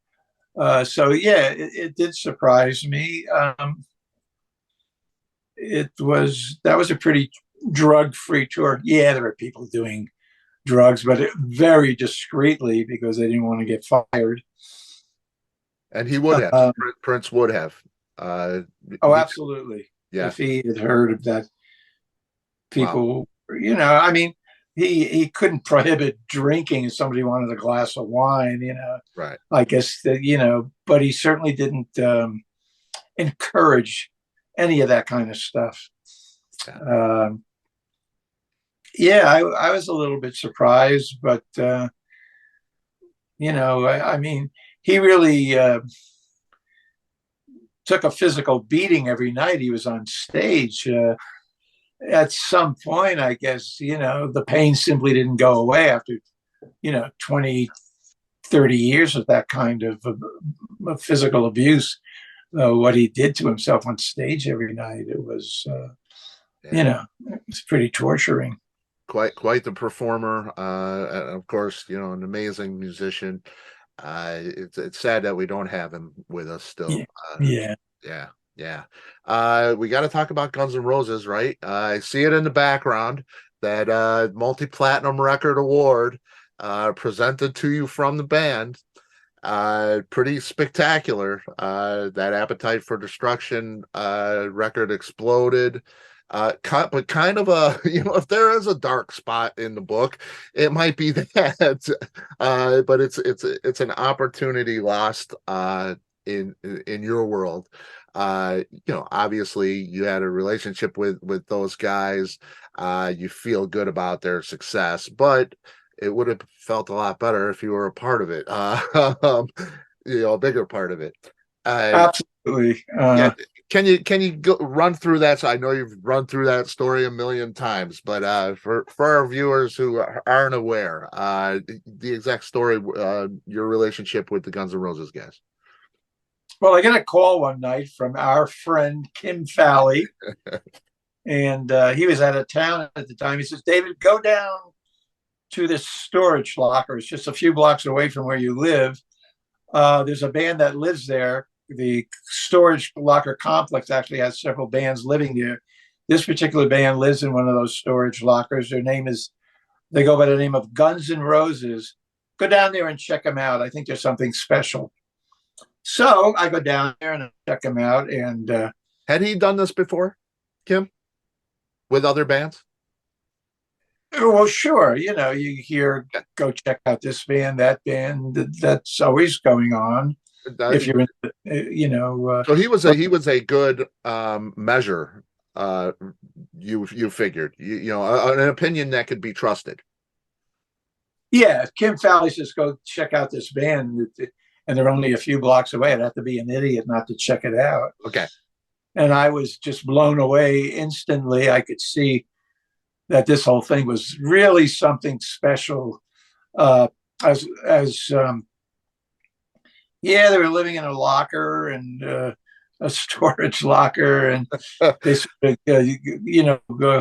B: So, yeah, it did surprise me. That was a pretty drug-free tour. Yeah, there were people doing drugs, but very discreetly because they didn't want to get fired.
A: And he would have. Prince would have.
B: Absolutely.
A: Yeah.
B: If he had heard of that, people,
A: wow.
B: I mean, he couldn't prohibit drinking if somebody wanted a glass of wine,
A: Right.
B: I guess that, but he certainly didn't encourage any of that kind of stuff.
A: Yeah.
B: I was a little bit surprised, but I mean, he really took a physical beating every night he was on stage. At some point, I guess, the pain simply didn't go away after, 20, 30 years of that kind of physical abuse. What he did to himself on stage every night, it was, it was pretty torturing.
A: Quite the performer. And of course, an amazing musician. It's sad that we don't have him with us still.
B: Yeah.
A: We got to talk about Guns N' Roses, right? I see it in the background, that multi-platinum record award presented to you from the band. Pretty spectacular. That Appetite for Destruction record exploded. But kind of a, if there is a dark spot in the book, it might be that. But it's an opportunity lost in your world. Obviously you had a relationship with those guys. You feel good about their success, but it would have felt a lot better if you were a part of it, a bigger part of it.
B: Absolutely.
A: Can you go run through that? So I know you've run through that story a million times, but for our viewers who aren't aware, the exact story, your relationship with the Guns N' Roses guys.
B: Well, I got a call one night from our friend Kim Fowley, and he was out of town at the time. He says, "David, go down to this storage locker. It's just a few blocks away from where you live. There's a band that lives there. The storage locker complex actually has several bands living there. This particular band lives in one of those storage lockers. They go by the name of Guns N' Roses. Go down there and check them out. I think there's something special." So I go down there and I check them out. And
A: had he done this before, Kim, with other bands?
B: Well, sure. You hear, go check out this band, that band. That's always going on. If you're in,
A: so he was a good measure. You figured, an opinion that could be trusted.
B: Yeah, Kim Fowley says go check out this band, and they're only a few blocks away. I'd have to be an idiot not to check it out.
A: Okay.
B: And I was just blown away instantly. I could see that this whole thing was really something special. As Yeah, they were living in a locker and a storage locker, and they sort of,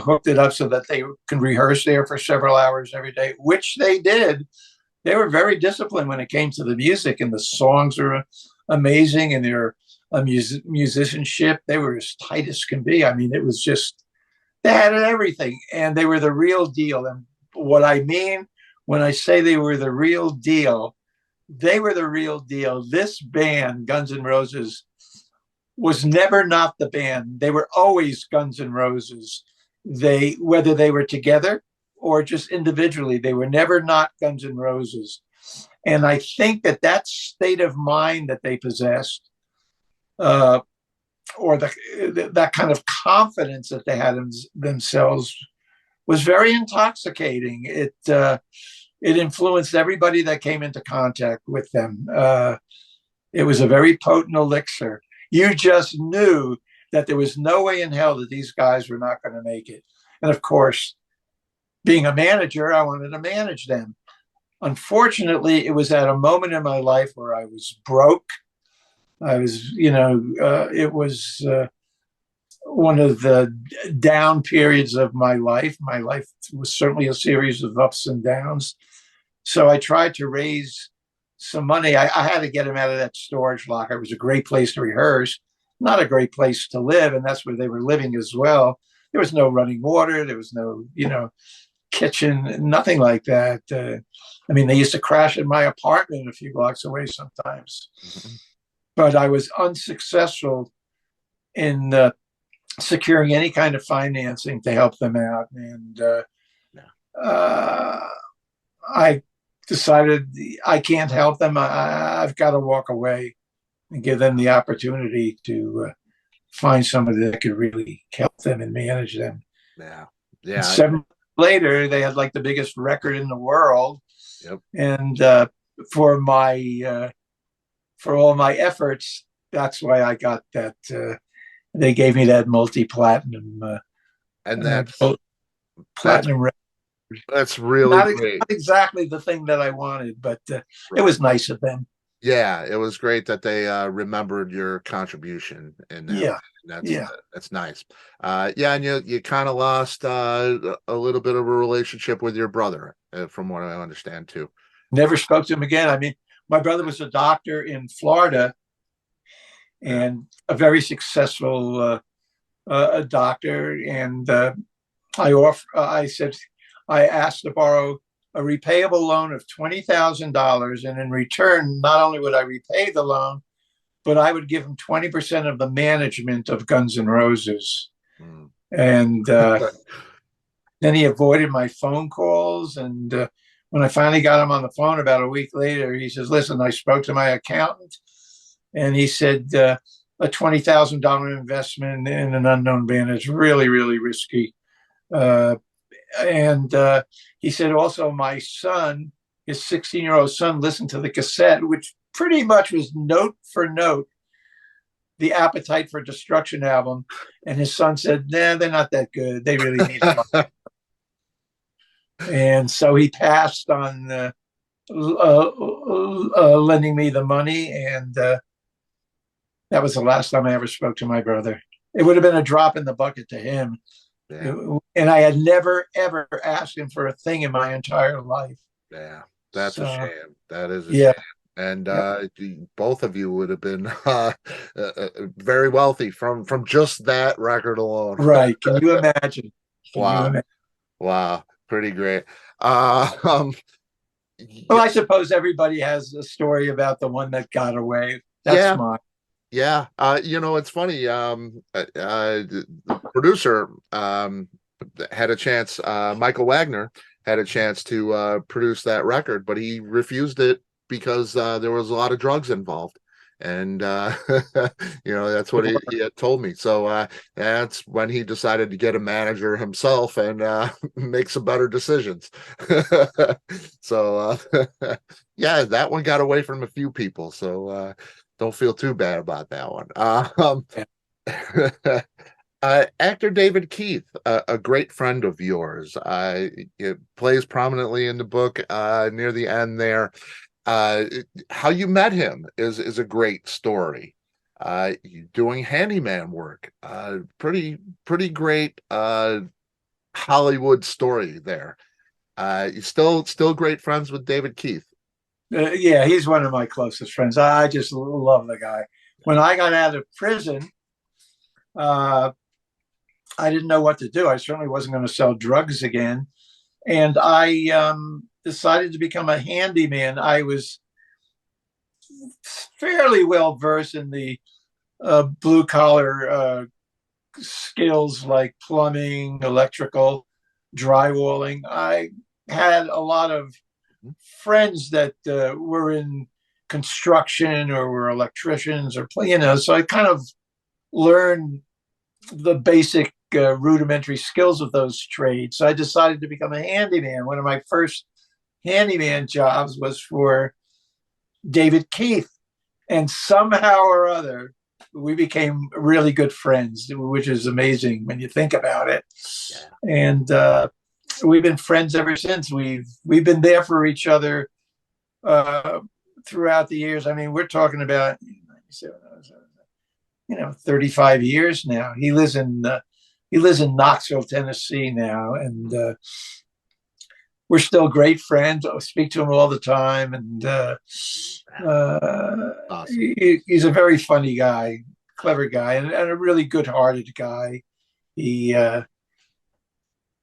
B: hooked it up so that they can rehearse there for several hours every day, which they did. They were very disciplined when it came to the music, and the songs were amazing, and their musicianship, they were as tight as can be. I mean, it was just, they had everything, and they were the real deal. And what I mean when I say they were the real deal, they were the real deal. This band, Guns N' Roses, was never not the band. They were always Guns N' Roses. They, whether they were together or just individually, they were never not Guns N' Roses. And I think that that state of mind that they possessed, uh, or that kind of confidence that they had in themselves, was very intoxicating. It influenced everybody that came into contact with them. It was a very potent elixir. You just knew that there was no way in hell that these guys were not going to make it. And of course, being a manager, I wanted to manage them. Unfortunately, it was at a moment in my life where I was broke. I was, it was one of the down periods of my life. My life was certainly a series of ups and downs. So I tried to raise some money. I had to get him out of that storage locker. It was a great place to rehearse, not a great place to live. And that's where they were living as well. There was no running water. There was no, kitchen, nothing like that. I mean, they used to crash in my apartment a few blocks away sometimes. Mm-hmm. But I was unsuccessful in securing any kind of financing to help them out. And I decided I can't help them. I've got to walk away and give them the opportunity to find somebody that could really help them and manage them.
A: Yeah.
B: And 7 months later, they had like the biggest record in the world.
A: Yep.
B: And for all my efforts, that's why I got that. They gave me that multi-platinum.
A: And that's
B: platinum record.
A: That's really great.
B: Not exactly the thing that I wanted, but it was nice of them.
A: Yeah, it was great that they remembered your contribution, and that's nice. And you kind of lost a little bit of a relationship with your brother, from what I understand too.
B: Never spoke to him again. I mean, my brother was a doctor in Florida, and a very successful a doctor. And I said, I asked to borrow a repayable loan of $20,000, and in return, not only would I repay the loan, but I would give him 20% of the management of Guns N' Roses. Mm. And then he avoided my phone calls. And when I finally got him on the phone about a week later, he says, "Listen, I spoke to my accountant, and he said a $20,000 investment in an unknown band is really, really risky." And he said also, my son, his 16-year-old son, listened to the cassette, which pretty much was note for note the Appetite for Destruction album. And his son said, "Nah, they're not that good. They really need it." And so he passed on lending me the money. And that was the last time I ever spoke to my brother. It would have been a drop in the bucket to him. Yeah. And I had never, ever asked him for a thing in my entire life.
A: Yeah, that's a shame. That is a shame. And both of you would have been very wealthy from just that record alone.
B: Right. Can you imagine?
A: Wow. Pretty great.
B: Well, I suppose everybody has a story about the one that got away. That's mine.
A: Yeah. It's funny. The producer had a chance, Michael Wagner had a chance to produce that record, but he refused it because there was a lot of drugs involved. And that's what he had told me. So that's when he decided to get a manager himself and make some better decisions. So that one got away from a few people. So don't feel too bad about that one. Actor David Keith, a great friend of yours, it plays prominently in the book near the end there. How you met him is a great story. You doing handyman work, pretty great Hollywood story there. You still great friends with David Keith.
B: Yeah, he's one of my closest friends. I just love the guy. When I got out of prison, uh, I didn't know what to do. I certainly wasn't going to sell drugs again. And I decided to become a handyman. I was fairly well versed in the blue collar skills like plumbing, electrical, drywalling. I had a lot of friends that were in construction or were electricians or so I kind of learned the basic rudimentary skills of those trades. So I decided to become a handyman. One of my first handyman jobs was for David Keith, and somehow or other we became really good friends, which is amazing when you think about it. And we've been friends ever since. We've been there for each other throughout the years. I mean, we're talking about 35 years now. He lives in Knoxville, Tennessee now, and we're still great friends. I speak to him all the time, and
A: Awesome.
B: he's a very funny guy, clever guy, and a really good-hearted guy. He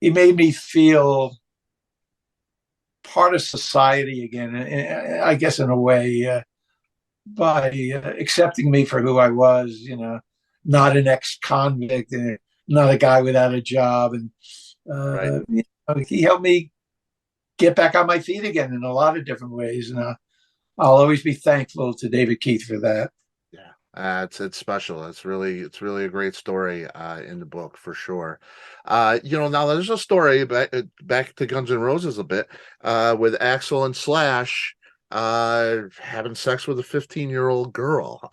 B: made me feel part of society again, I guess, in a way, by accepting me for who I was, not an ex-convict, not a guy without a job. And
A: Right.
B: He helped me get back on my feet again in a lot of different ways. And I'll always be thankful to David Keith for that.
A: Yeah, it's special. It's really a great story in the book for sure. Now there's a story back to Guns N' Roses a bit with Axl and Slash having sex with a 15-year-old girl.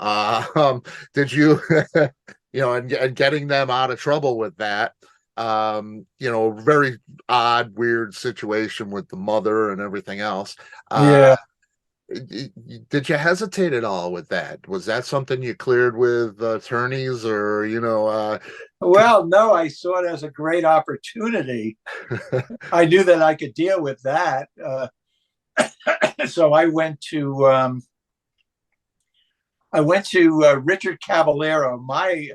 A: Did you, and getting them out of trouble with that? Very odd, weird situation with the mother and everything else.
B: Yeah.
A: Did you hesitate at all with that? Was that something you cleared with attorneys or,
B: Well, no, I saw it as a great opportunity. I knew that I could deal with that. So I went to Richard Caballero, my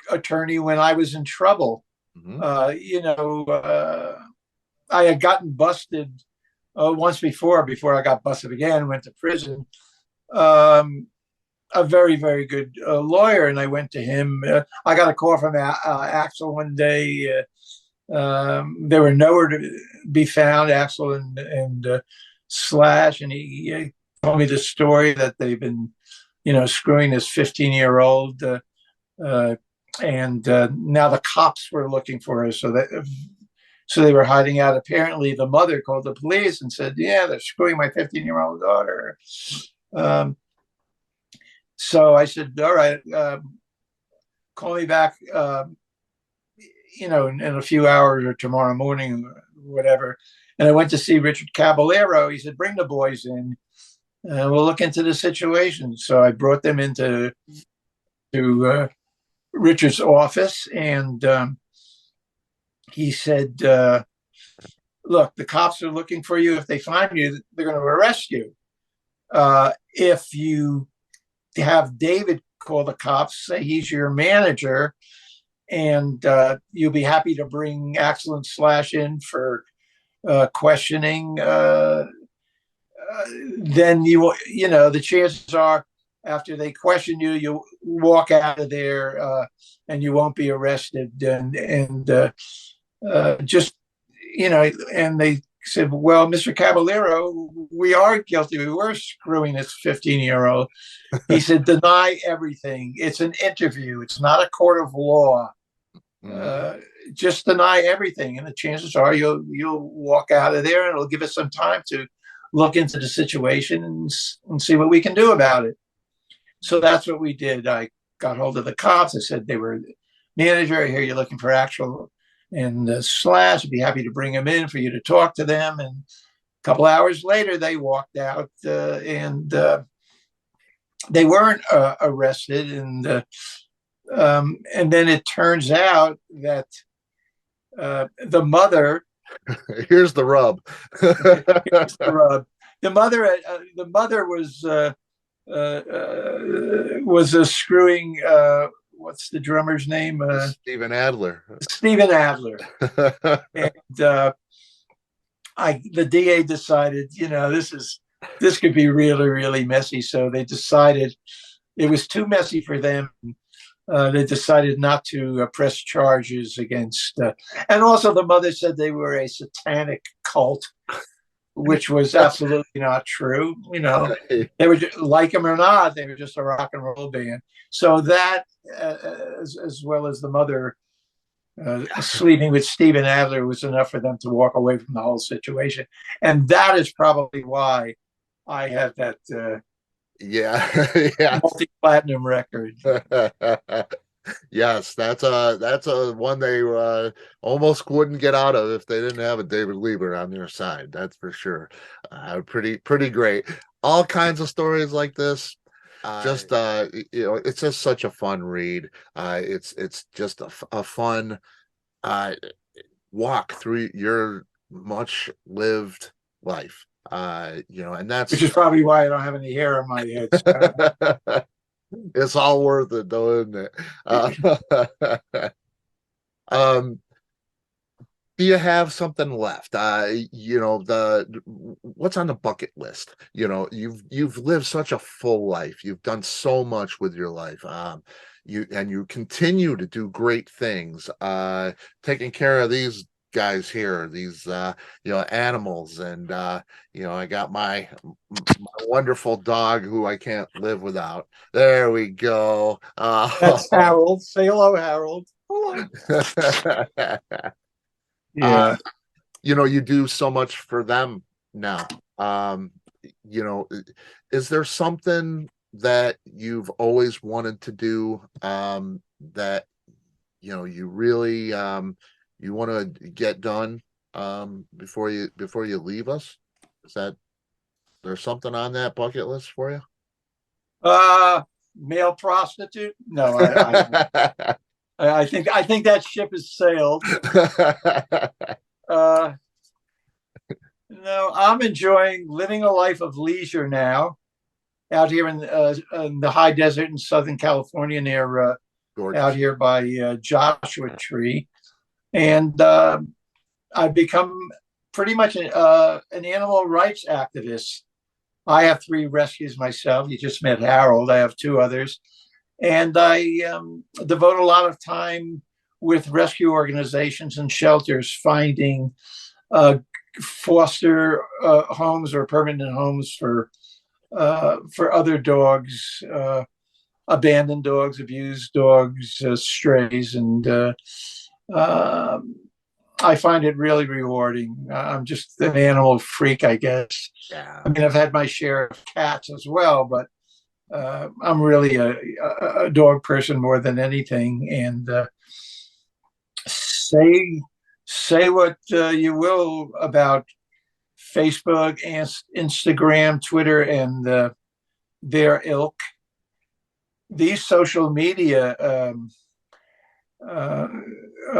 B: attorney, when I was in trouble.
A: Mhm.
B: I had gotten busted once before I got busted again, went to prison. A very, very good lawyer, and I went to him. I got a call from Axl one day. They were nowhere to be found, Axl and Slash, and he told me the story that they've been, screwing this 15-year-old, and now the cops were looking for her, so they were hiding out. Apparently, the mother called the police and said, "Yeah, they're screwing my 15-year-old daughter." So I said, "All right, call me back, in a few hours or tomorrow morning, or whatever." And I went to see Richard Caballero. He said, "Bring the boys in. We'll look into the situation." So I brought them into Richard's office, and he said, "Look, the cops are looking for you. If they find you, they're going to arrest you. If you have David call the cops, say he's your manager, and you'll be happy to bring Axl and Slash in for questioning, then the chances are after they question you, you'll walk out of there and you won't be arrested." And just, and they said, "Well, Mr. Caballero, we are guilty. We were screwing this 15-year-old. He said, "Deny everything. It's an interview. It's not a court of law. Just deny everything, and the chances are you'll walk out of there, and it'll give us some time to look into the situation and see what we can do about it." So that's what we did. I got hold of the cops. I said they were manager. I hear you're looking for Axl and Slash. I'd be happy to bring them in for you to talk to them. And couple hours later, they walked out, and they weren't arrested. And then it turns out that the mother.
A: Here's the rub.
B: Here's the rub. The mother was screwing. What's the drummer's name?
A: Steven Adler.
B: Steven Adler. And the DA decided, this could be really, really messy. So they decided it was too messy for them. They decided not to press charges against. And also, the mother said they were a satanic cult, which was absolutely not true. They were like them or not, they were just a rock and roll band. So that, as well as the mother sleeping with Steven Adler, was enough for them to walk away from the whole situation. And that is probably why I have that multi-platinum record.
A: Yes, that's a one they almost wouldn't get out of if they didn't have a David Libert on their side. That's for sure. Pretty great. All kinds of stories like this. It's just such a fun read. It's just a fun walk through your much lived life. And that's,
B: which is probably why I don't have any hair on my head. So.
A: It's all worth it, though, isn't it? Do you have something left? What's on the bucket list? You've lived such a full life. You've done so much with your life. You continue to do great things. Taking care of these guys here, these animals, and I got my wonderful dog who I can't live without. There we go.
B: That's Harold. Say hello, Harold. Hello. Yeah.
A: You do so much for them now. Is there something that you've always wanted to do that you really you want to get done before you leave us? There's something on that bucket list for you?
B: Male prostitute? No, I think that ship has sailed. No, I'm enjoying living a life of leisure now, out here in the high desert in Southern California, near out here by Joshua Tree. And I've become pretty much an animal rights activist. I have 3 rescues myself. You just met Harold. I have 2 others. And I devote a lot of time with rescue organizations and shelters, finding foster homes or permanent homes for other dogs, abandoned dogs, abused dogs, strays, and I find it really rewarding. I'm just an animal freak, I guess.
A: Yeah.
B: I mean, I've had my share of cats as well, but I'm really a dog person more than anything. And say what you will about Facebook, and Instagram, Twitter, and their ilk. These social media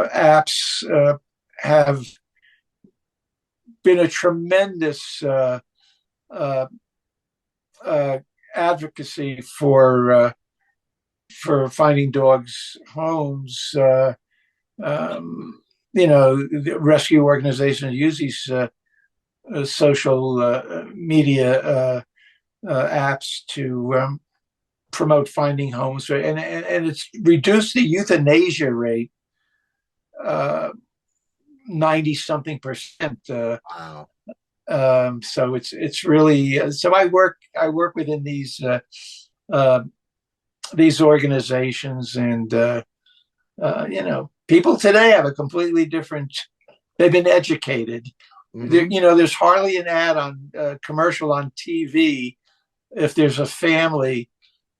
B: apps have been a tremendous advocacy for finding dogs homes. The rescue organizations use these social media apps to promote finding homes, and it's reduced the euthanasia rate 90-something%.
A: Wow.
B: So it's really so I work within these organizations, and people today have a completely different. They've been educated. Mm-hmm. There's hardly an ad on commercial on TV if there's a family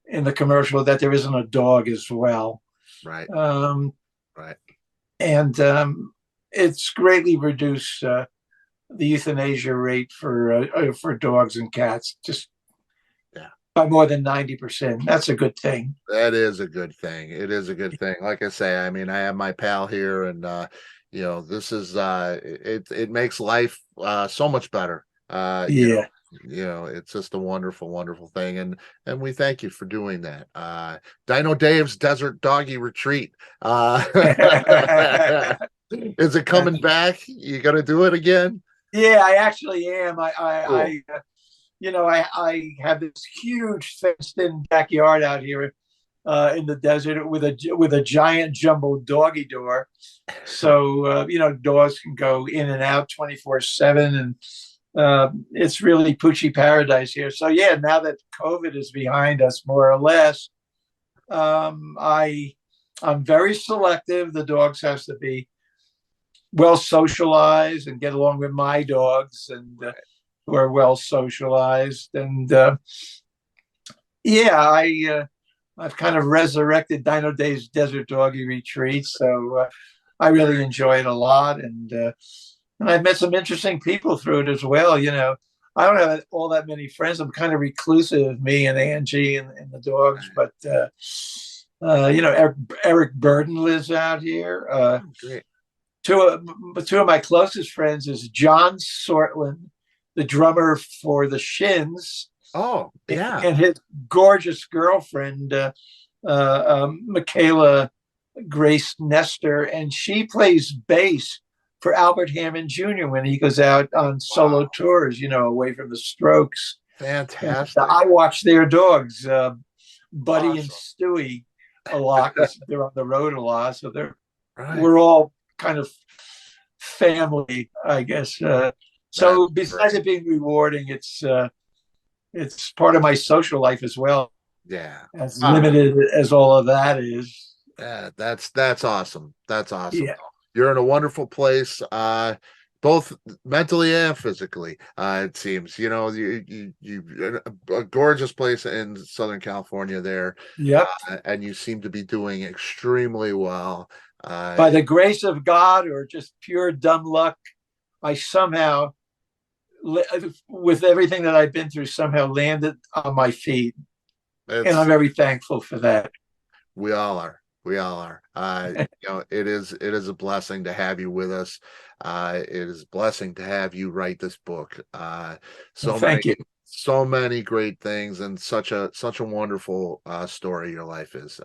B: in the commercial that there isn't a dog as well.
A: Right.
B: Right. And it's greatly reduced the euthanasia rate for dogs and cats, just
A: Yeah.
B: by more than 90%. That's a good thing.
A: That is a good thing. It is a good thing. Like I say, I mean, I have my pal here, and this is it makes life so much better.
B: Yeah.
A: It's just a wonderful, wonderful thing, and we thank you for doing that. Dino Dave's Desert Doggy Retreat. Is it coming back? You got to do it again?
B: Yeah, I actually am.
A: Cool.
B: I have this huge fenced-in backyard out here in the desert with a giant jumbo doggy door, so dogs can go in and out 24/7, and it's really Poochie paradise here. So yeah, now that COVID is behind us, more or less, I'm very selective. The dogs has to be well socialized and get along with my dogs, and who are well socialized. And I've kind of resurrected Dino Dave's Desert Doggy Retreat, so I really enjoy it a lot, and I've met some interesting people through it as well. I don't have all that many friends. I'm kind of reclusive, me and Angie and the dogs, but Eric Burden lives out here.
A: Great.
B: Two of my closest friends is John Sortland, the drummer for the Shins.
A: Oh, yeah.
B: And his gorgeous girlfriend, Michaela Grace Nestor, and she plays bass for Albert Hammond Jr. when he goes out on solo tours, away from the Strokes.
A: Fantastic.
B: And I watch their dogs, Buddy
A: Awesome.
B: and Stewie, a lot, because they're on the road a lot. So
A: Right.
B: we're all kind of family, I guess. So besides it being rewarding, it's part of my social life as well.
A: Yeah.
B: As limited as all of that is.
A: Yeah, that's awesome. That's awesome.
B: Yeah.
A: You're in a wonderful place, both mentally and physically. It seems, you a gorgeous place in Southern California there.
B: Yep.
A: And you seem to be doing extremely well.
B: By the grace of God, or just pure dumb luck, I somehow, with everything that I've been through, somehow landed on my feet. And I'm very thankful for that.
A: We all are. We all are. It is a blessing to have you with us. It is a blessing to have you write this book.
B: Thank you.
A: So many great things, and such a wonderful story your life is.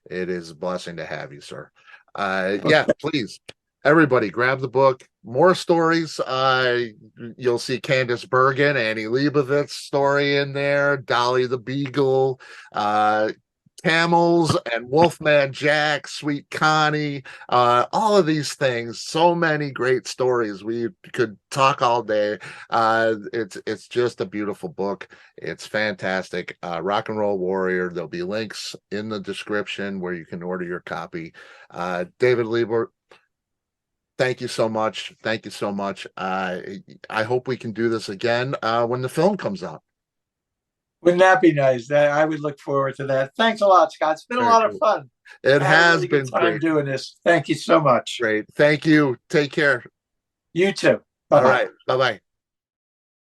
A: It is a blessing to have you, sir. Yeah, please, everybody, grab the book. More stories. You'll see Candace Bergen, Annie Leibovitz story in there, Dolly the Beagle, Camels and Wolfman Jack, Sweet Connie, all of these things. So many great stories. We could talk all day. It's just a beautiful book. It's fantastic. Rock and Roll Warrior. There'll be links in the description where you can order your copy. David Libert, thank you so much. Thank you so much. I hope we can do this again when the film comes out.
B: Wouldn't that be nice? I would look forward to that. Thanks a lot, Scott. It's been a lot of fun.
A: It has been great
B: doing this. Thank you so much.
A: Great. Thank you. Take care.
B: You too. Bye-bye.
A: All right. Bye-bye.